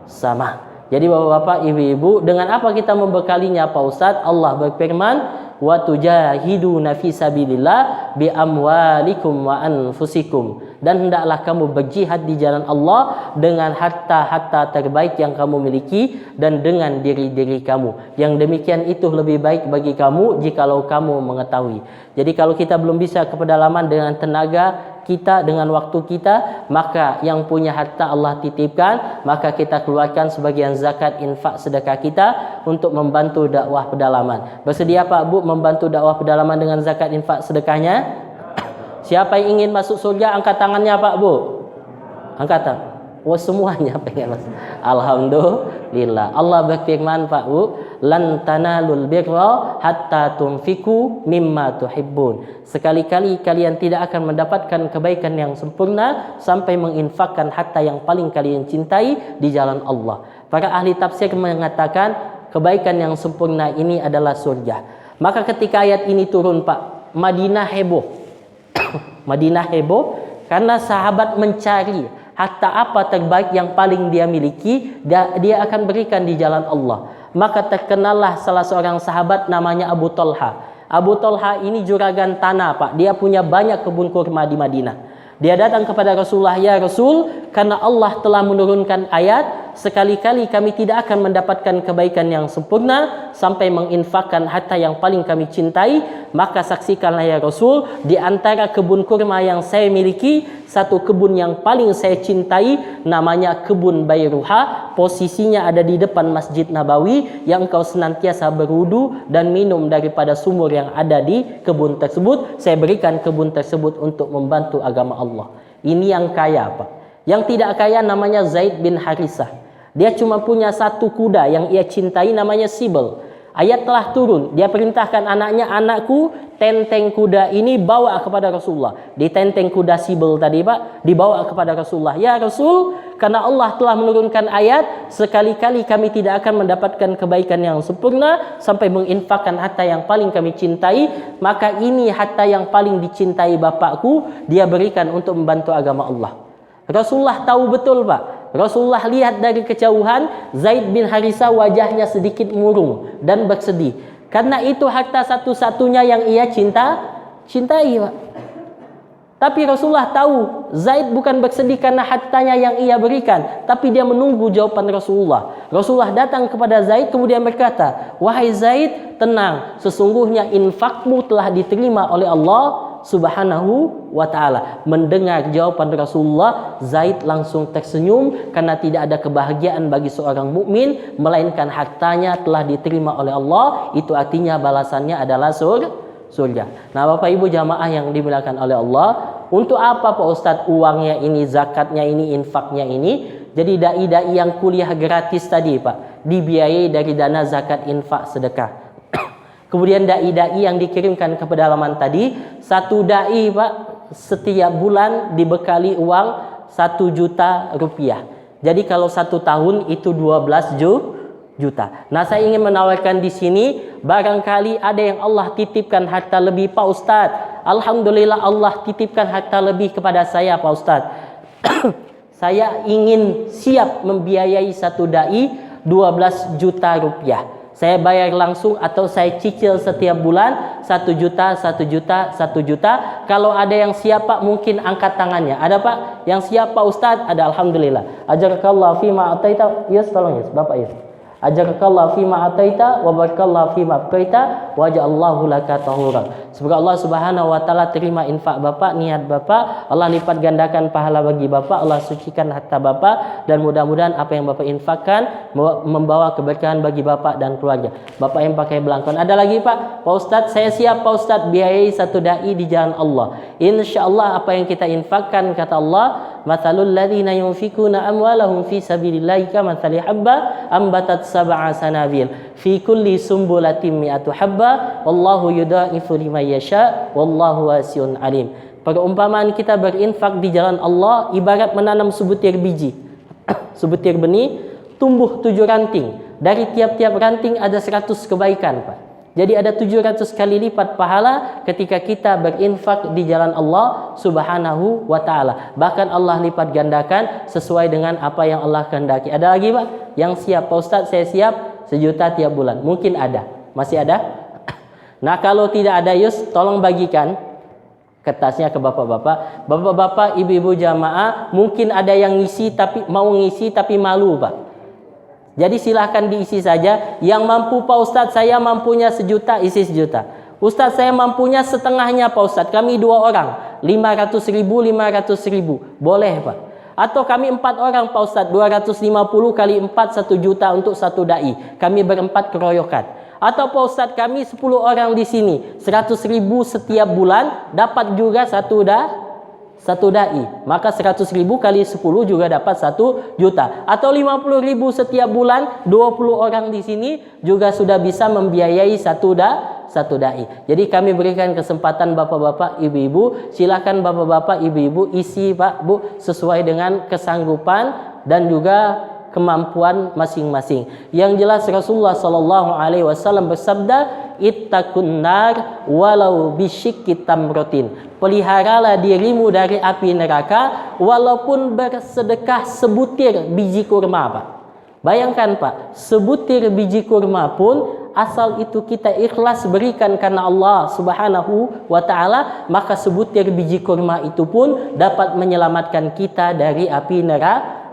sama. Jadi bapak-bapak, ibu-ibu, dengan apa kita membekalinya Pak Ustadz? Allah berfirman, wa tujahiduna fi sabilillah bi amwalikum wa anfusikum, dan hendaklah kamu berjihad di jalan Allah dengan harta-harta terbaik yang kamu miliki dan dengan diri-diri kamu. Yang demikian itu lebih baik bagi kamu jikalau kamu mengetahui. Jadi kalau kita belum bisa ke pedalaman dengan tenaga kita, dengan waktu kita, maka yang punya harta Allah titipkan, maka kita keluarkan sebagian zakat, infak, sedekah kita untuk membantu dakwah pedalaman. Bersedia Pak Bu membantu dakwah pedalaman dengan zakat, infak, sedekahnya? Siapa yang ingin masuk surga angkat tangannya Pak Bu? Angkat tangan. Oh, semuanya pengen masuk. Alhamdulillah. Allah berfirman Pak Bu, lan tanalul birra hatta tunfiku mimma tuhibbun. Sekali-kali kalian tidak akan mendapatkan kebaikan yang sempurna sampai menginfakkan harta yang paling kalian cintai di jalan Allah. Para ahli tafsir mengatakan kebaikan yang sempurna ini adalah surga. Maka ketika ayat ini turun Pak, Madinah heboh. Madinah heboh karena sahabat mencari harta apa terbaik yang paling dia miliki, dia akan berikan di jalan Allah. Maka terkenallah salah seorang sahabat namanya Abu Talha. Abu Talha ini juragan tanah Pak. Dia punya banyak kebun kurma di Madinah. Dia datang kepada Rasulullah, ya Rasul, karena Allah telah menurunkan ayat, sekali-kali kami tidak akan mendapatkan kebaikan yang sempurna sampai menginfakkan harta yang paling kami cintai. Maka saksikanlah ya Rasul, di antara kebun kurma yang saya miliki, satu kebun yang paling saya cintai namanya kebun Bayruha. Posisinya ada di depan Masjid Nabawi, yang engkau senantiasa berwudu dan minum daripada sumur yang ada di kebun tersebut. Saya berikan kebun tersebut untuk membantu agama Allah. Ini yang kaya Pak. Yang tidak kaya namanya Zaid bin Harisah. Dia cuma punya satu kuda yang ia cintai namanya Sibel. Ayat telah turun, dia perintahkan anaknya, anakku, tenteng kuda ini bawa kepada Rasulullah. Di tenteng kuda Sibel tadi Pak, dibawa kepada Rasulullah. Ya Rasul, karena Allah telah menurunkan ayat, sekali-kali kami tidak akan mendapatkan kebaikan yang sempurna sampai menginfakkan harta yang paling kami cintai. Maka ini harta yang paling dicintai bapakku, dia berikan untuk membantu agama Allah. Rasulullah tahu betul Pak. Rasulullah lihat dari kejauhan, Zaid bin Harisah wajahnya sedikit murung dan bersedih. Karena itu harta satu-satunya yang ia cintai Pak. Tapi Rasulullah tahu Zaid bukan bersedih karena hartanya yang ia berikan, tapi dia menunggu jawaban Rasulullah. Rasulullah datang kepada Zaid kemudian berkata, wahai Zaid, tenang, sesungguhnya infakmu telah diterima oleh Allah Subhanahu wa ta'ala. Mendengar jawaban Rasulullah, Zaid langsung tersenyum karena tidak ada kebahagiaan bagi seorang mukmin melainkan hartanya telah diterima oleh Allah. Itu artinya balasannya adalah surga. Nah Bapak Ibu jamaah yang dimuliakan oleh Allah, untuk apa Pak Ustadz uangnya ini, zakatnya ini, infaknya ini? Jadi dai-dai yang kuliah gratis tadi Pak, dibiayai dari dana zakat, infak, sedekah. Kemudian dai-dai yang dikirimkan ke pedalaman tadi, satu dai Pak setiap bulan dibekali uang 1 juta rupiah. Jadi kalau 1 tahun itu 12 juta. Nah saya ingin menawarkan di sini, barangkali ada yang Allah titipkan harta lebih Pak Ustadz. Alhamdulillah Allah titipkan harta lebih kepada saya Pak Ustadz. Saya ingin siap membiayai satu dai 12 juta rupiah. Saya bayar langsung atau saya cicil setiap bulan 1 juta, 1 juta, 1 juta. Kalau ada yang siap Pak mungkin angkat tangannya. Ada Pak yang siap Pak Ustadz? Ada, alhamdulillah. Ajarakallah fima ataita. Yes, tolong yes, Bapak yes. Ajarakallah fima ataita wa barakallahu fima abqaita waja'allahu laka tahura. Semoga Allah Subhanahu wa taala terima infak Bapak, niat Bapak. Allah lipat gandakan pahala bagi Bapak, Allah sucikan harta Bapak, dan mudah-mudahan apa yang Bapak infakkan membawa keberkahan bagi Bapak dan keluarga. Bapak yang pakai belangkon. Ada lagi Pak? Pak Ustadz, saya siap Pak Ustadz biayai satu dai di jalan Allah. InsyaAllah apa yang kita infakkan, kata Allah, mathalul ladzina yunfikuna amwalahum fi sabilillahi kamathali habba ambatat sab'a sanabil fi kulli sumbulatin mi'atu habba wallahu yudha'ifu liman yasha wallahu wasi'un alim. Perumpamaan kita berinfak di jalan Allah ibarat menanam sebutir biji. Sebutir benih tumbuh 7 ranting. Dari tiap-tiap ranting ada 100 kebaikan, Pak. Jadi ada 700 kali lipat pahala ketika kita berinfak di jalan Allah Subhanahu wa taala. Bahkan Allah lipat gandakan sesuai dengan apa yang Allah kehendaki. Ada lagi Pak? Yang siap? Pak Ustadz, saya siap 1 juta tiap bulan. Mungkin ada. Masih ada? Nah, kalau tidak ada, Yus, tolong bagikan kertasnya ke bapak-bapak. Bapak-bapak, ibu-ibu jamaah, mungkin ada yang ngisi tapi mau ngisi tapi malu, Pak. Jadi silahkan diisi saja. Yang mampu, Pak Ustadz, saya mampunya 1 juta, isi 1 juta. Ustadz, saya mampunya setengahnya, Pak Ustadz. Kami 2 orang, 500.000, 500.000. Boleh, Pak. Atau kami 4 orang, Pak Ustadz, 250 kali 4, 1 juta untuk 1 dai. Kami berempat keroyokan. Atau Pak Ustadz, kami 10 orang di sini, 100.000 setiap bulan, dapat juga satu dai. Maka 100.000 kali 10 juga dapat 1 juta. Atau 50.000 setiap bulan, 20 orang di sini juga sudah bisa membiayai satu dai. Jadi kami berikan kesempatan bapak-bapak, ibu-ibu, silakan bapak-bapak, ibu-ibu isi Pak, Bu, sesuai dengan kesanggupan dan juga kemampuan masing-masing. Yang jelas Rasulullah sallallahu alaihi wasallam bersabda, ittaqun nar walau bisyikki tamratin. Peliharalah dirimu dari api neraka walaupun bersedekah sebutir biji kurma, Pak. Bayangkan, Pak, sebutir biji kurma pun asal itu kita ikhlas berikan karena Allah Subhanahu wa taala, maka sebutir biji kurma itu pun dapat menyelamatkan kita dari api neraka.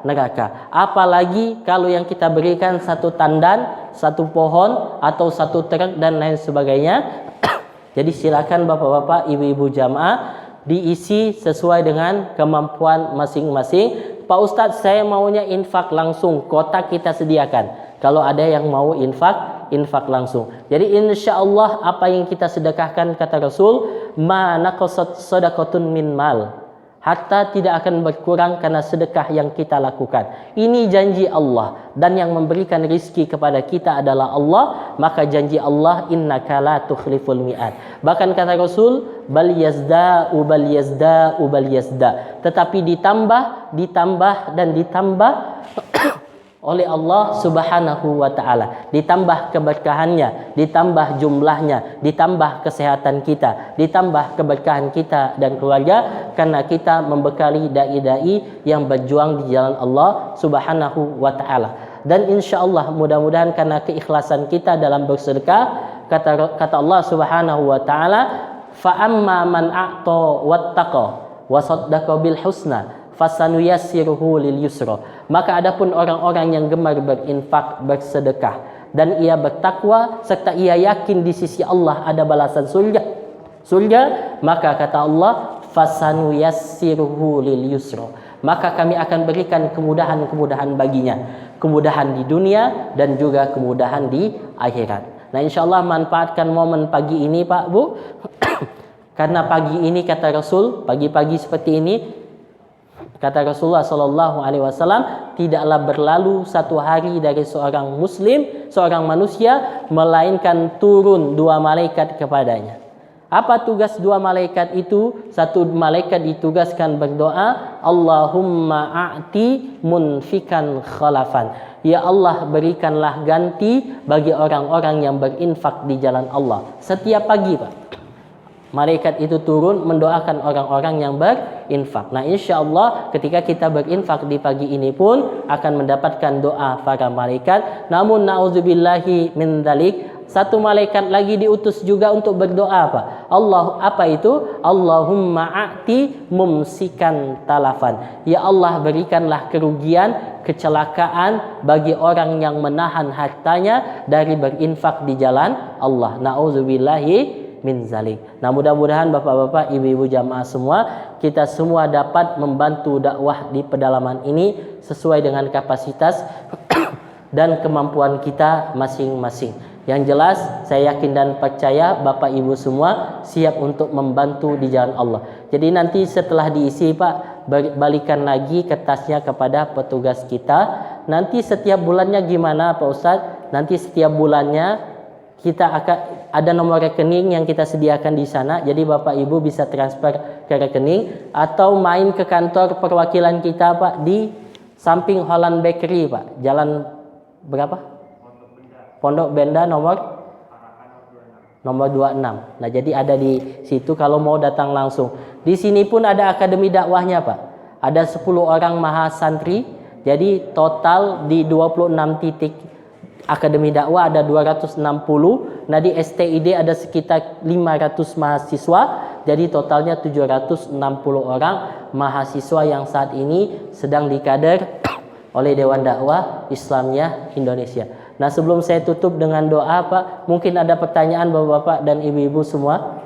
Apalagi kalau yang kita berikan 1 tandan, 1 pohon, atau 1 truk dan lain sebagainya. Jadi silakan bapak-bapak, ibu-ibu jamaah diisi sesuai dengan kemampuan masing-masing. Pak Ustadz, saya maunya infak langsung, kotak kita sediakan. Kalau ada yang mau infak langsung. Jadi insya Allah apa yang kita sedekahkan, kata Rasul, ma naqasat sadaqatun min mal, hatta tidak akan berkurang karena sedekah yang kita lakukan. Ini janji Allah, dan yang memberikan rizki kepada kita adalah Allah. Maka janji Allah, innaka la tukhliful mi'ad. Bahkan kata Rasul, bal yazda. Tetapi ditambah dan ditambah oleh Allah Subhanahu wa taala. Ditambah keberkahannya, ditambah jumlahnya, ditambah kesehatan kita, ditambah keberkahan kita dan keluarga, karena kita membekali dai-dai yang berjuang di jalan Allah Subhanahu wa taala. Dan insyaallah mudah-mudahan karena keikhlasan kita dalam bersedekah, kata Allah Subhanahu wa taala, fa amma man a'ta wattaqa wa saddaqa bil husna fasanuyassiruhu lil yusra. Maka adapun orang-orang yang gemar berinfak, bersedekah, dan ia bertakwa serta ia yakin di sisi Allah ada balasan surga, maka kata Allah, fasanuyassiruhu lil yusra. Maka kami akan berikan kemudahan-kemudahan baginya, kemudahan di dunia dan juga kemudahan di akhirat. Nah, insyaallah manfaatkan momen pagi ini, Pak, Bu. Karena pagi ini kata Rasul, pagi-pagi seperti ini, kata Rasulullah sallallahu alaihi wasallam, tidaklah berlalu 1 hari dari seorang muslim, seorang manusia, melainkan turun 2 malaikat kepadanya. Apa tugas 2 malaikat itu? 1 malaikat ditugaskan berdoa, Allahumma a'ti munfikan khalafan. Ya Allah, berikanlah ganti bagi orang-orang yang berinfak di jalan Allah. Setiap pagi, Pak, malaikat itu turun mendoakan orang-orang yang berinfak. Nah, insya Allah ketika kita berinfak di pagi ini pun akan mendapatkan doa para malaikat. Namun na'udzubillahi min dzalik, satu malaikat lagi diutus juga untuk berdoa apa? Allah, apa itu? Allahumma a'ti mumsikan talafan. Ya Allah, berikanlah kerugian, kecelakaan bagi orang yang menahan hartanya dari berinfak di jalan Allah. Nauzubillahi min zalik. Nah, mudah-mudahan bapak-bapak, ibu-ibu jamaah semua, kita semua dapat membantu dakwah di pedalaman ini sesuai dengan kapasitas dan kemampuan kita masing-masing. Yang jelas saya yakin dan percaya bapak ibu semua siap untuk membantu di jalan Allah. Jadi nanti setelah diisi Pak, balikan lagi kertasnya kepada petugas kita. Nanti setiap bulannya gimana Pak Ustadz? Nanti setiap bulannya kita akan ada nomor rekening yang kita sediakan di sana. Jadi bapak ibu bisa transfer ke rekening atau main ke kantor perwakilan kita Pak di samping Holland Bakery Pak. Jalan berapa? Pondok Benda nomor 26. Nah, jadi ada di situ kalau mau datang langsung. Di sini pun ada akademi dakwahnya Pak. Ada 10 orang mahasantri. Jadi total di 26 titik akademi dakwah ada 260. Nah, di STID ada sekitar 500 mahasiswa. Jadi totalnya 760 orang mahasiswa yang saat ini sedang dikader oleh Dewan Dakwah Islamiyah Indonesia. Nah, sebelum saya tutup dengan doa Pak, mungkin ada pertanyaan Bapak-bapak dan Ibu-ibu semua?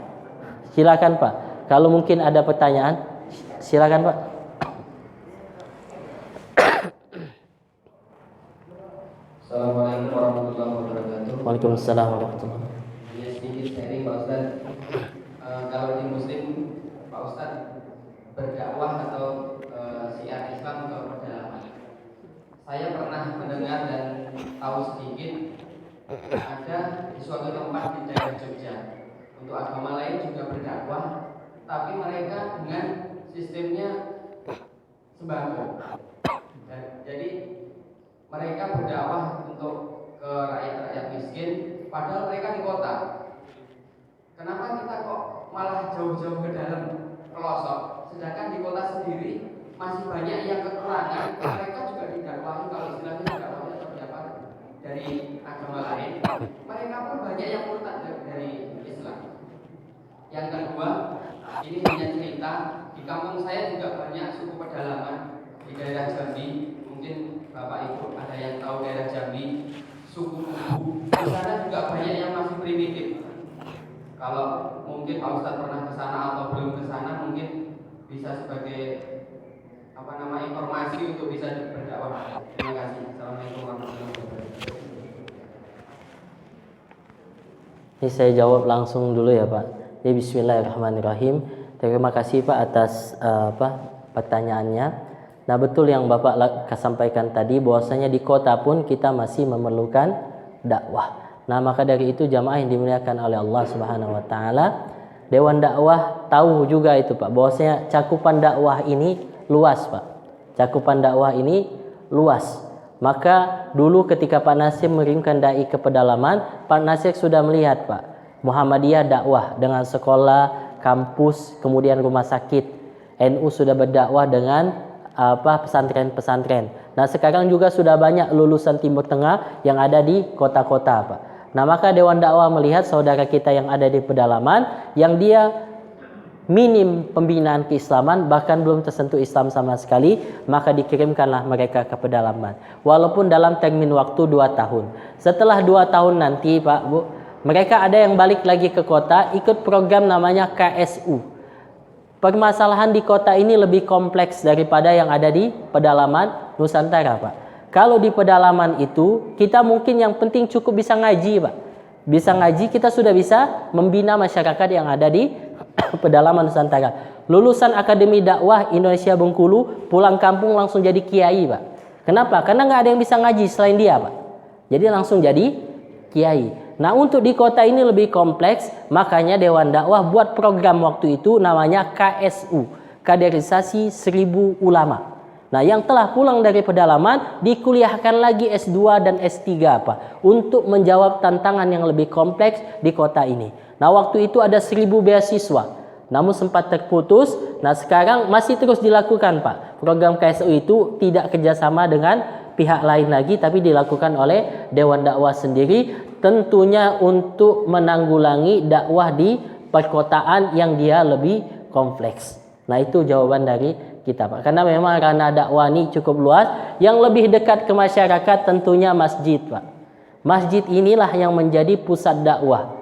Silakan Pak. Kalau mungkin ada pertanyaan, silakan Pak. Assalamualaikum warahmatullahi wabarakatuh. Waalaikumsalam warahmatullahi wabarakatuh. Ini sedikit sharing Pak Ustaz. Kalau di Muslim Pak Ustaz berdakwah atau syiar Islam ke pedalaman. Saya pernah mendengar dan tahu sedikit ada di suatu tempat di daerah Jogja untuk agama lain juga berdakwah, tapi mereka dengan sistemnya sembako. Jadi mereka berdakwah untuk ke rakyat-rakyat miskin, padahal mereka di kota. Kenapa kita kok malah jauh-jauh ke dalam pelosok, sedangkan di kota sendiri masih banyak yang kekurangan. Mereka juga didakwahi, kalau istilahnya didakwahnya seperti apa, dari agama lain. Mereka pun banyak yang murtad dari Islam. Yang kedua, ini hanya cerita. Di kampung saya juga banyak suku pedalaman di daerah Jambi. Mungkin Bapak Ibu ada yang tahu daerah Jambi, suku Kubu. Di sana juga banyak yang masih primitif. Kalau mungkin Pak Ustadz pernah ke sana atau belum ke sana, mungkin bisa sebagai informasi untuk bisa berdakwah. Terima kasih. Assalamualaikum warahmatullahi wabarakatuh. Ini saya jawab langsung dulu ya Pak. Ya, bismillahirrahmanirrahim. Terima kasih Pak atas pertanyaannya. Nah, betul yang Bapak sampaikan tadi, bahwasanya di kota pun kita masih memerlukan dakwah. Nah, maka dari itu jamaah yang dimuliakan oleh Allah Subhanahu wa taala, Dewan Dakwah tahu juga itu Pak, bahwasanya cakupan dakwah ini luas Pak. Cakupan dakwah ini luas. Maka dulu ketika Pak Nasir mengirimkan dai ke pedalaman, Pak Nasir sudah melihat Pak, Muhammadiyah dakwah dengan sekolah, kampus, kemudian rumah sakit. NU sudah berdakwah dengan pesantren-pesantren. Nah, sekarang juga sudah banyak lulusan Timur Tengah yang ada di kota-kota Pak. Nah, maka Dewan Dakwah melihat saudara kita yang ada di pedalaman yang dia minim pembinaan keislaman, bahkan belum tersentuh Islam sama sekali, maka dikirimkanlah mereka ke pedalaman. Walaupun dalam termin waktu 2 tahun. Setelah 2 tahun nanti Pak Bu, mereka ada yang balik lagi ke kota, ikut program namanya KSU. Permasalahan di kota ini lebih kompleks daripada yang ada di pedalaman Nusantara Pak. Kalau di pedalaman itu, kita mungkin yang penting cukup bisa ngaji Pak. Bisa ngaji, kita sudah bisa membina masyarakat yang ada di pedalaman Nusantara. Lulusan Akademi Dakwah Indonesia Bengkulu, pulang kampung langsung jadi kiai Pak. Kenapa? Karena nggak ada yang bisa ngaji selain dia Pak. Jadi langsung jadi kiai. Nah, untuk di kota ini lebih kompleks, makanya Dewan Dakwah buat program waktu itu namanya KSU, Kaderisasi 1000 Ulama. Nah, yang telah pulang dari pedalaman dikuliahkan lagi S2 dan S3 Pak, untuk menjawab tantangan yang lebih kompleks di kota ini. Nah, waktu itu ada 1000 beasiswa, namun sempat terputus. Nah, sekarang masih terus dilakukan Pak. Program KSU itu tidak kerjasama dengan pihak lain lagi, tapi dilakukan oleh Dewan Dakwah sendiri. tentunya untuk menanggulangi dakwah di perkotaan yang dia lebih kompleks. Nah, itu jawaban dari kita, Pak. Karena memang ranah dakwah ini cukup luas. Yang lebih dekat ke masyarakat tentunya masjid, Pak. Masjid inilah yang menjadi pusat dakwah.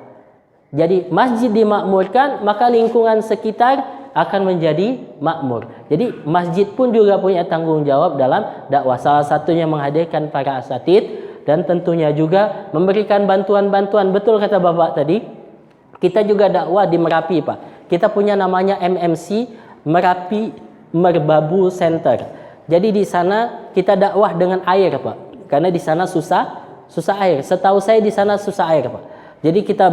Jadi masjid dimakmurkan, maka lingkungan sekitar akan menjadi makmur. Jadi masjid pun juga punya tanggung jawab dalam dakwah. Salah satunya menghadirkan para asatid dan tentunya juga memberikan bantuan-bantuan. Betul kata Bapak tadi, kita juga dakwah di Merapi, Pak. Kita punya namanya MMC, Merapi Merbabu Center. Jadi di sana kita dakwah dengan air, Pak. Karena di sana susah air. Setahu saya di sana susah air, Pak. Jadi kita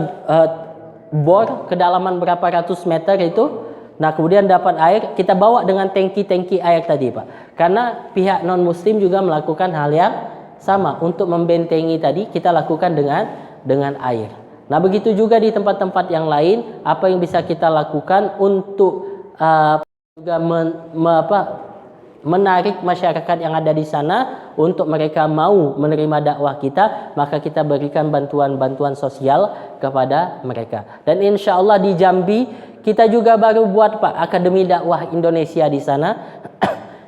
bor kedalaman berapa ratus meter itu. Nah, kemudian dapat air, kita bawa dengan tangki-tangki air tadi, Pak. Karena pihak non-muslim juga melakukan hal yang sama. Untuk membentengi tadi, kita lakukan dengan air. Nah, begitu juga di tempat-tempat yang lain, apa yang bisa kita lakukan untuk juga menarik masyarakat yang ada di sana untuk mereka mau menerima dakwah kita, maka kita berikan bantuan-bantuan sosial kepada mereka. Dan insya Allah di Jambi kita juga baru buat, Pak, Akademi Dakwah Indonesia di sana.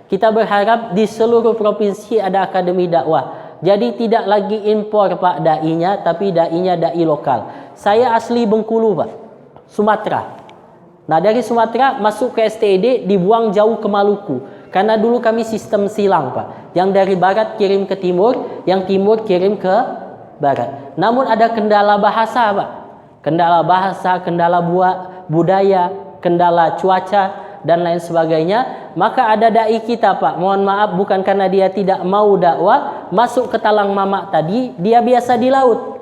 Kita berharap di seluruh provinsi ada akademi dakwah. Jadi tidak lagi impor, Pak, dai-nya, tapi dai-nya dai lokal. Saya asli Bengkulu, Pak, Sumatera. Nah, dari Sumatera masuk ke STED dibuang jauh ke Maluku. Karena dulu kami sistem silang, Pak. Yang dari barat kirim ke timur, yang timur kirim ke barat. Namun ada kendala bahasa, Pak. Kendala bahasa, kendala budaya, kendala cuaca, dan lain sebagainya. Maka ada dai kita, Pak, mohon maaf, bukan karena dia tidak mau dakwah, masuk ke talang mamak tadi, dia biasa di laut.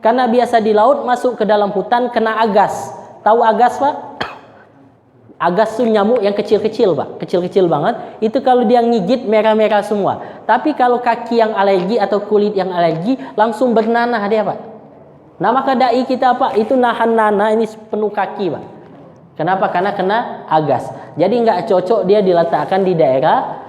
Karena biasa di laut, masuk ke dalam hutan, kena agas. Tahu agas, Pak? Agas itu nyamuk yang kecil-kecil, Pak. Kecil-kecil banget. Itu kalau dia ngigit merah-merah semua. Tapi kalau kaki yang alergi atau kulit yang alergi, langsung bernanah dia, Pak. Nah, maka dai kita, Pak, itu nahan nanah ini penuh kaki, Pak. Kenapa? Karena kena agas. Jadi nggak cocok dia diletakkan di daerah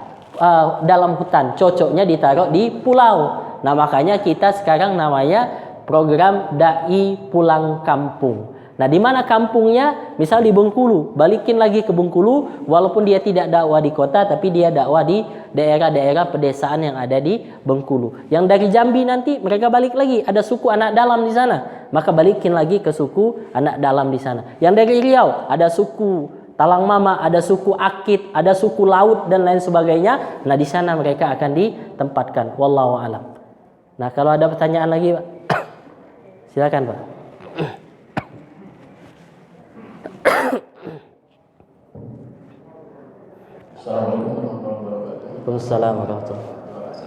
dalam hutan. Cocoknya ditaruh di pulau. Nah, makanya kita sekarang namanya program dai pulang kampung. Nah, di mana kampungnya? Misal di Bengkulu, balikin lagi ke Bengkulu, walaupun dia tidak dakwah di kota, tapi dia dakwah di daerah-daerah pedesaan yang ada di Bengkulu. Yang dari Jambi nanti mereka balik lagi, ada suku anak dalam di sana, maka balikin lagi ke suku anak dalam di sana. Yang dari Riau ada suku Talang Mama, ada suku Akit, ada suku Laut dan lain sebagainya. Nah, di sana mereka akan ditempatkan. Wallahu a'lam. Nah, kalau ada pertanyaan lagi, Pak, silakan, Pak. Assalamualaikum warahmatullahi wabarakatuh. Waalaikumsalam warahmatullahi wabarakatuh.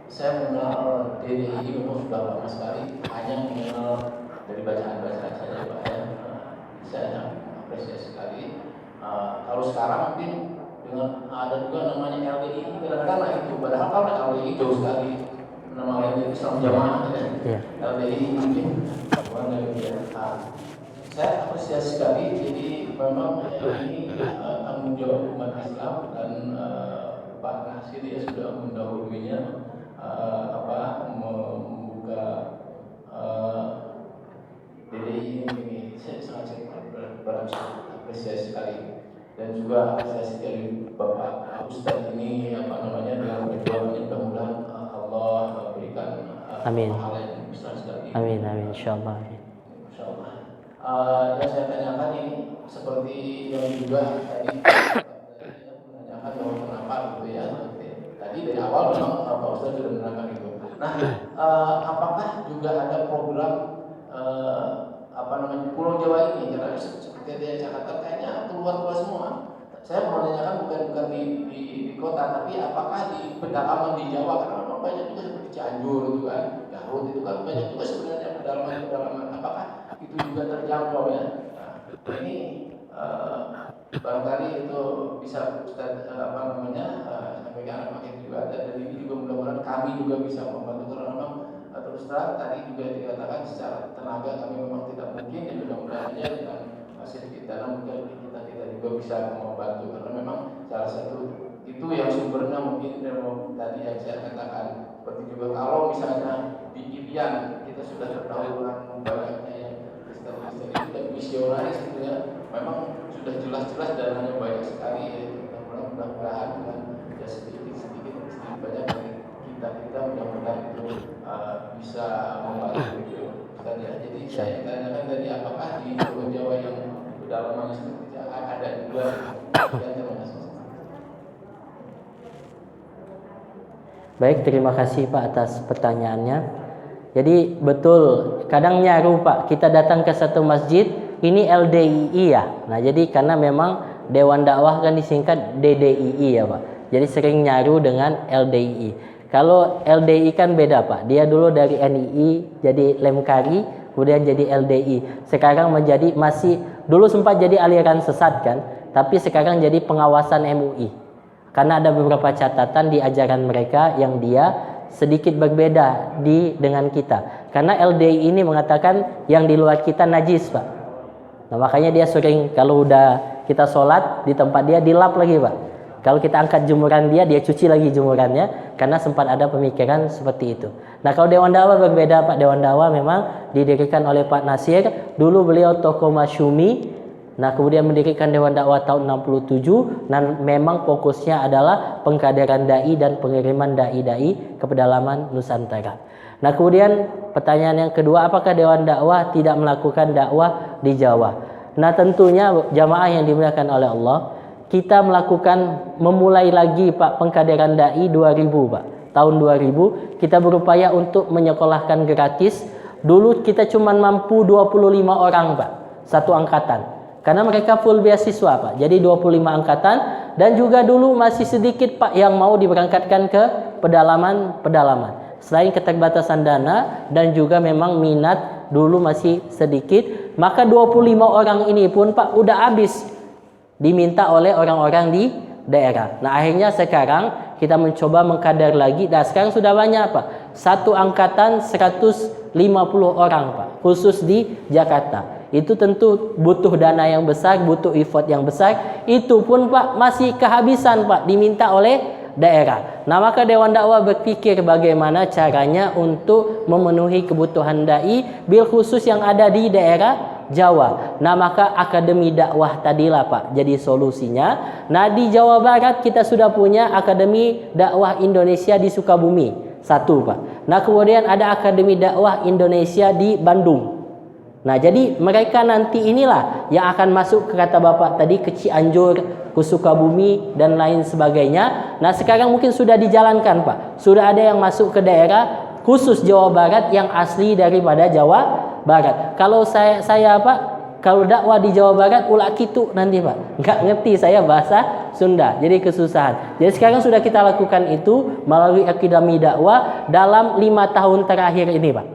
Saya mengenal DDI umur sudah lama sekali, hanya mengenal dari bacaan-bacaan saja, Pak, ya. Saya apresiasi sekali. Kalau sekarang mungkin dengan ada juga namanya LDI, kadang-kadang itu, padahal kan LDI jauh sekali nama lainnya Islam Jamaah, ya. LDI mungkin saya apresiasi sekali. Jadi memang ini tanggung jawab umat Islam dan Pak Nasir ya sudah mendahulunya membuka DDI ini. Saya sangat berapresiasi sekali, dan juga apresiasi dari Bapak Ustadz ini dengan perjuangannya. Mudah-mudahan Allah berikan Amin. hal yang besar sekali. Amin, amin, insyaallah. Insyaallah. Yang saya tanyakan ini seperti yang juga tadi menanyakan bahwa kenapa gitu ya. Tadi dari awal memang Pak Ustadz sudah menerangkan itu. Nah, apakah juga ada program Pulau Jawa ini? Karena seperti yang saya katakan kayaknya keluar semua. Saya mau menanyakan bukan di kota, tapi apakah di pedalaman di Jawa, karena memang banyak juga seperti Cianjur itu kan, Garut itu kan banyak juga sebenarnya pedalaman. Apakah itu juga terjangkau ya? Nah, ini barangkali itu bisa Ustaz sampaikan paket juga, dan ini juga mudah-mudahan kami juga bisa membantu, karena memang terus terang tadi juga dikatakan secara tenaga kami memang tidak mungkin, dan mudah-mudahan dengan hasil kita mungkin kita juga bisa membantu, karena memang salah satu itu yang sumbernya mungkin tadi yang saya katakan, seperti juga kalau misalnya di Irian kita sudah ketahui banyaknya yang Kristen-Kristen itu dan misionaris gitu ya, memang sudah jelas-jelas dananya banyak sekali ya. Mudah-mudahan dengan ya sedikit banyak dari kita mudah-mudahan itu bisa membantu gitu. Dan ya, jadi saya tanyakan tadi apakah di Pulau Jawa yang pedalaman seperti itu ada juga dan terima kasih. Baik, terima kasih Pak atas pertanyaannya. Jadi betul, kadang nyaru Pak, kita datang ke satu masjid, ini LDII ya. Nah jadi karena memang Dewan Dakwah kan disingkat DDII ya Pak. Jadi sering nyaru dengan LDII. Kalau LDII kan beda Pak, dia dulu dari NII jadi Lemkari, kemudian jadi LDI. Sekarang menjadi dulu sempat jadi aliran sesat kan, tapi sekarang jadi pengawasan MUI. Karena ada beberapa catatan di ajaran mereka yang dia sedikit berbeda dengan kita. Karena LDI ini mengatakan yang di luar kita najis Pak. Nah makanya dia sering kalau udah kita sholat di tempat dia dilap lagi Pak. Kalau kita angkat jemuran dia cuci lagi jemurannya. Karena sempat ada pemikiran seperti itu. Nah kalau Dewan Dakwah berbeda Pak. Dewan Dakwah memang didirikan oleh Pak Nasir. Dulu beliau tokoh masyumi. Nah kemudian mendirikan Dewan Dakwah tahun 67 dan memang fokusnya adalah pengkaderan dai dan pengiriman dai-dai ke pedalaman Nusantara. Nah kemudian pertanyaan yang kedua, apakah Dewan Dakwah tidak melakukan dakwah di Jawa? Nah tentunya jamaah yang dimuliakan oleh Allah, kita memulai lagi Pak pengkaderan dai 2000 Pak. Tahun 2000 kita berupaya untuk menyekolahkan gratis. Dulu kita cuma mampu 25 orang Pak, satu angkatan. Karena mereka full beasiswa Pak. Jadi 25 angkatan dan juga dulu masih sedikit Pak yang mau diberangkatkan ke pedalaman. Selain keterbatasan dana dan juga memang minat dulu masih sedikit, maka 25 orang ini pun Pak udah habis diminta oleh orang-orang di daerah. Nah, akhirnya sekarang kita mencoba mengkader lagi. Dan sekarang sudah banyak Pak. Satu angkatan 150 orang Pak, khusus di Jakarta. Itu tentu butuh dana yang besar, butuh effort yang besar. Itu pun Pak masih kehabisan Pak, diminta oleh daerah. Nah maka Dewan Dakwah berpikir bagaimana caranya untuk memenuhi kebutuhan dai bil khusus yang ada di daerah Jawa. Nah maka Akademi Dakwah tadilah Pak jadi solusinya. Nah di Jawa Barat kita sudah punya Akademi Dakwah Indonesia di Sukabumi, satu Pak. Nah kemudian ada Akademi Dakwah Indonesia di Bandung. Nah jadi mereka nanti inilah yang akan masuk ke kata Bapak tadi ke Cianjur, ke Sukabumi dan lain sebagainya. Nah sekarang mungkin sudah dijalankan Pak. Sudah ada yang masuk ke daerah khusus Jawa Barat yang asli daripada Jawa Barat. Kalau saya Pak, kalau dakwah di Jawa Barat ulak kitu nanti Pak. Nggak ngerti saya bahasa Sunda, jadi kesusahan. Jadi sekarang sudah kita lakukan itu melalui Akademi Dakwah dalam 5 tahun terakhir ini Pak.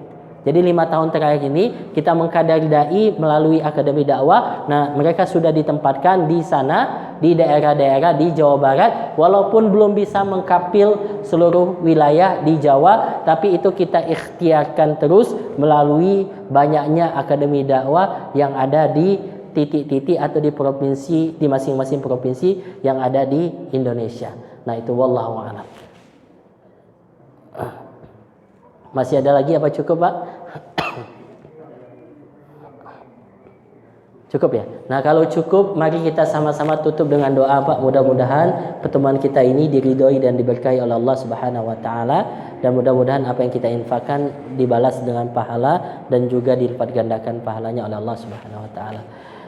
Jadi 5 tahun terakhir ini kita mengkader dai melalui Akademi Dakwah. Nah mereka sudah ditempatkan di sana di daerah-daerah di Jawa Barat. Walaupun belum bisa mengkapil seluruh wilayah di Jawa, tapi itu kita ikhtiarkan terus melalui banyaknya Akademi Dakwah yang ada di titik-titik atau di provinsi, di masing-masing provinsi yang ada di Indonesia. Nah itu wallahu a'lam. Masih ada lagi apa cukup Pak? Cukup ya? Nah kalau cukup mari kita sama-sama tutup dengan doa Pak. Mudah-mudahan pertemuan kita ini diridhoi dan diberkahi oleh Allah Subhanahu wa taala dan mudah-mudahan apa yang kita infakkan dibalas dengan pahala dan juga dilipat gandakan pahalanya oleh Allah Subhanahu wa taala.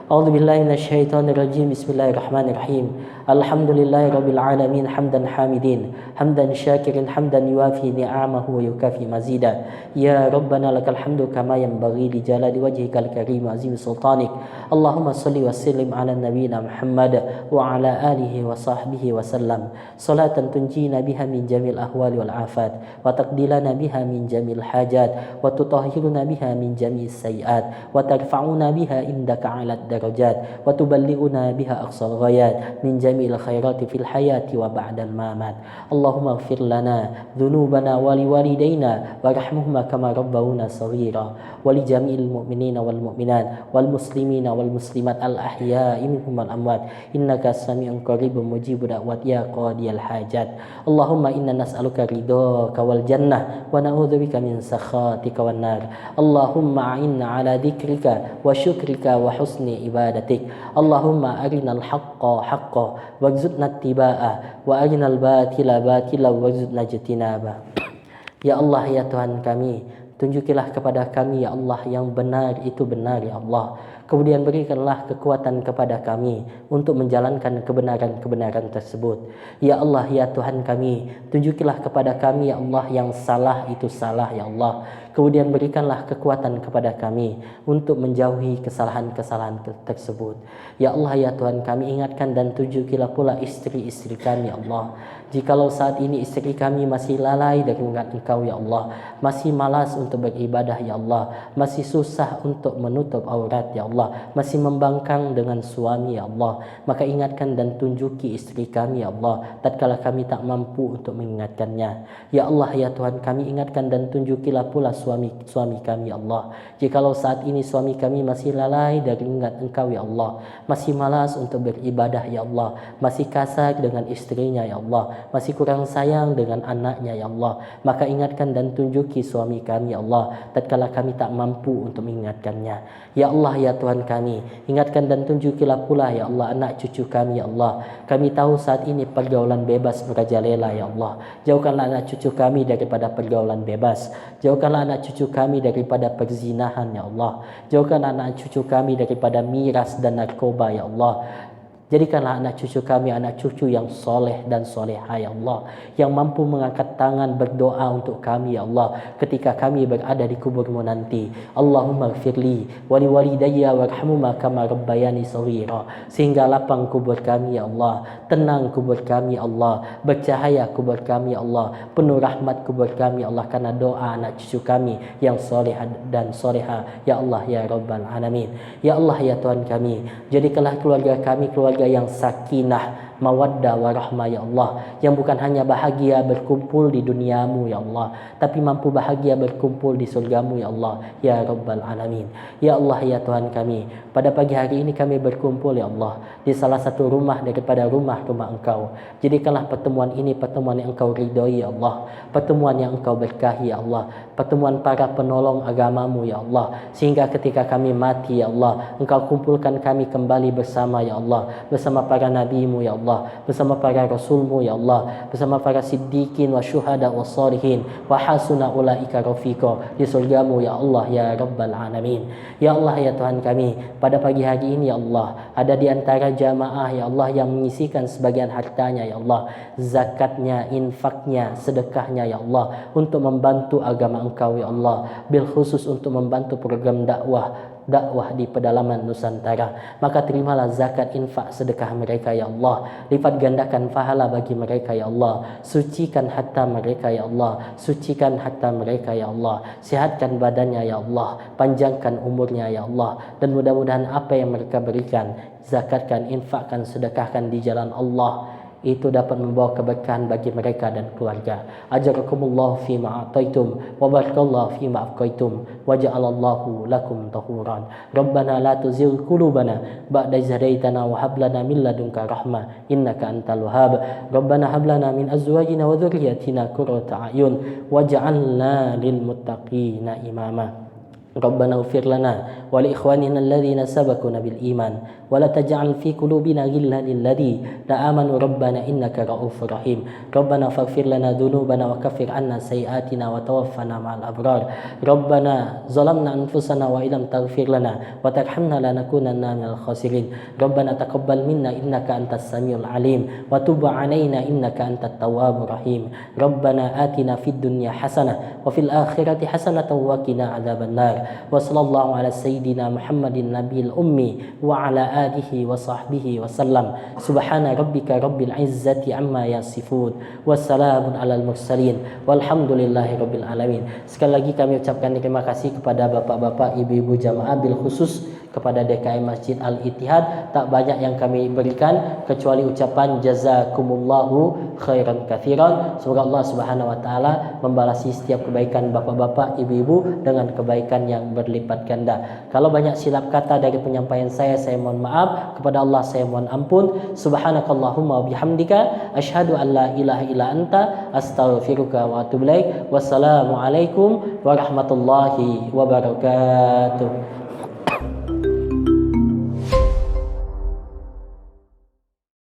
A'udzu billahi minasyaitonir rajim. Bismillahirrahmanirrahim. Alhamdulillahi rabbil alamin hamdan hamidin hamdan syakirin hamdan yuafi ni'amahu wa yukafi mazida. Ya rabbana lakal hamdu kama yanbaghi li jalali wajhikal karim azim sultanik. Allahumma salli wa sallim ala nabiyyina Muhammad wa ala alihi wa sahbihi wa sallam. Salatan tunjina biha min jamil ahwali wal afat wa taqdilana biha min jamil hajat wa tutahhiruna biha min jamil sayiat wa tarfa'una biha indaka 'ala darajat wa tuballighuna biha aqsal ghayat min jami'il khairati fil hayati wa ba'dal mamat. Allahumma ighfir lana dhunubana wa liwalidayna warhamhuma kama rabbawna shaghira wa li jami'il mu'minina wal mu'minat wal muslimina wal muslimat al ahya'i minhum wal amwat innaka sami'un qaribun mujibud da'wat ya qadiyal hajat. Allahumma inna nas'aluka ridhaka wal jannah wa na'udzubika min sakhatika wan nar. Allahumma a'inna ala dzikrika wa syukrika wa husni ibadatik. Allahumma arinal haqqa haqqa warzuqna ittiba'ah wa arinal batila batila warzuqna ijtinabah. Ya Allah, ya Tuhan kami, tunjukilah kepada kami ya Allah yang benar itu benar ya Allah. Kemudian berikanlah kekuatan kepada kami untuk menjalankan kebenaran-kebenaran tersebut. Ya Allah, ya Tuhan kami, tunjukilah kepada kami ya Allah yang salah itu salah ya Allah. Kemudian berikanlah kekuatan kepada kami untuk menjauhi kesalahan-kesalahan tersebut. Ya Allah, ya Tuhan kami, ingatkan dan tunjukilah pula istri-istri kami ya Allah. Jikalau saat ini istri kami masih lalai dari mengingat Engkau ya Allah, masih malas untuk beribadah ya Allah, masih susah untuk menutup aurat ya Allah, masih membangkang dengan suami ya Allah, maka ingatkan dan tunjuki istri kami ya Allah tatkala kami tak mampu untuk mengingatkannya. Ya Allah, ya Tuhan kami, ingatkan dan tunjukilah pula suami kami ya Allah. Jikalau saat ini suami kami masih lalai dari mengingat Engkau ya Allah, masih malas untuk beribadah ya Allah, masih kasar dengan istrinya ya Allah, masih kurang sayang dengan anaknya ya Allah, maka ingatkan dan tunjuki suami kami ya Allah tatkala kami tak mampu untuk mengingatkannya. Ya Allah, ya Tuhan kami, ingatkan dan tunjukilah pula ya Allah anak cucu kami ya Allah. Kami tahu saat ini pergaulan bebas merajalela ya Allah. Jauhkanlah anak cucu kami daripada pergaulan bebas. Jauhkanlah anak cucu kami daripada perzinahan ya Allah. Jauhkanlah anak cucu kami daripada miras dan narkoba ya Allah. Jadikanlah anak cucu kami anak cucu yang soleh dan soleha ya Allah, yang mampu mengangkat tangan berdoa untuk kami ya Allah ketika kami berada di kuburmu nanti. Allahumma gfirli wali walidayya warhamhuma kama rabbayani shaghira. Sehingga lapang kubur kami ya Allah, tenang kubur kami ya Allah, bercahaya kubur kami ya Allah, penuh rahmat kubur kami ya Allah karena doa anak cucu kami yang soleh dan soleha ya Allah ya Rabbal Alamin. Ya Allah, ya Tuhan kami, jadikanlah keluarga kami keluarga yang sakinah, mawaddah warahmah ya Allah, yang bukan hanya bahagia berkumpul di duniamu ya Allah, tapi mampu bahagia berkumpul di surgamu ya Allah ya Rabbal Alamin. Ya Allah, ya Tuhan kami, pada pagi hari ini kami berkumpul ya Allah di salah satu rumah daripada rumah-rumah Engkau. Jadikanlah pertemuan ini pertemuan yang Engkau ridhoi ya Allah, pertemuan yang Engkau berkahi ya Allah, pertemuan para penolong agamamu ya Allah, sehingga ketika kami mati ya Allah, Engkau kumpulkan kami kembali bersama ya Allah, bersama para nabimu ya Allah, bersama para rasulmu ya Allah, bersama para siddiqin wa syuhada wa salihin wa hasuna ulaika rafiqa di surgamu ya Allah ya Rabbal Alamin. Ya Allah, ya Tuhan kami, pada pagi hari ini ya Allah, ada di antara jamaah ya Allah yang menyisihkan sebagian hartanya ya Allah, zakatnya, infaknya, sedekahnya ya Allah untuk membantu agama Engkau ya Allah, bil khusus untuk membantu program dakwah di pedalaman Nusantara. Maka terimalah zakat, infak, sedekah mereka ya Allah, lipat gandakan pahala bagi mereka ya Allah, sucikan harta mereka ya Allah, sucikan harta mereka ya Allah, sehatkan badannya ya Allah, panjangkan umurnya ya Allah, dan mudah-mudahan apa yang mereka berikan, zakatkan, infakkan, sedekahkan di jalan Allah, itu dapat membawa keberkahan bagi mereka dan keluarga. Ajarakumullah fi ma'ataitum wa barakallahu fi ma'afqaitum wa ja'alallahu lakum tahuran. Rabbana la tuzigh qulubana ba'da idh hadaitana wa hab lana min ladunka rahmah innaka antal wahhab. Rabbana hab lana min azwajina wa dhurriyyatina qurrata a'yun waj'alna lil muttaqina imama. Rabbana ighfir lana wa li ikhwanina alladhina sabaquna bil iman wa la taj'al fi qulubina ghillan lil ladzina amanu rabbana innaka ra'ufur rahim. Rabbana faghfir lana dhunubana wa kaffir 'anna sayyi'atina wa tawaffana ma'al abrar. Rabbana zalamna anfusana wa illam taghfir lana wa tarhamna lanakunanna minal khasirin. Rabbana taqabbal minna innaka antas samiul alim wa tub 'alaina innaka antat tawwabur rahim. Rabbana atina fid dunya hasanah wa fil akhirati hasanatan wa qina adzabannar. Wa sallallahu ala sayyidina Muhammadin nabiyil ummi wa ala alihi wa sahbihi wa sallam. Subhana rabbika rabbil izzati amma yasifun wa salamun alal mursalin walhamdulillahi rabbil alamin. Sekali lagi kami ucapkan terima kasih kepada bapak-bapak, ibu-ibu jamaah, bil khusus kepada DKM Masjid Al-Ittihad tak banyak yang kami berikan kecuali ucapan jazakumullahu khairan katsiran. Semoga Allah Subhanahu wa taala membalasi setiap kebaikan bapak-bapak, ibu-ibu dengan kebaikan yang berlipat ganda. Kalau banyak silap kata dari penyampaian saya mohon maaf. Kepada Allah saya mohon ampun. Subhanakallahumma wa bihamdika asyhadu an la ilaha illa anta astaghfiruka wa atubu ilaik. Wassalamualaikum warahmatullahi wabarakatuh.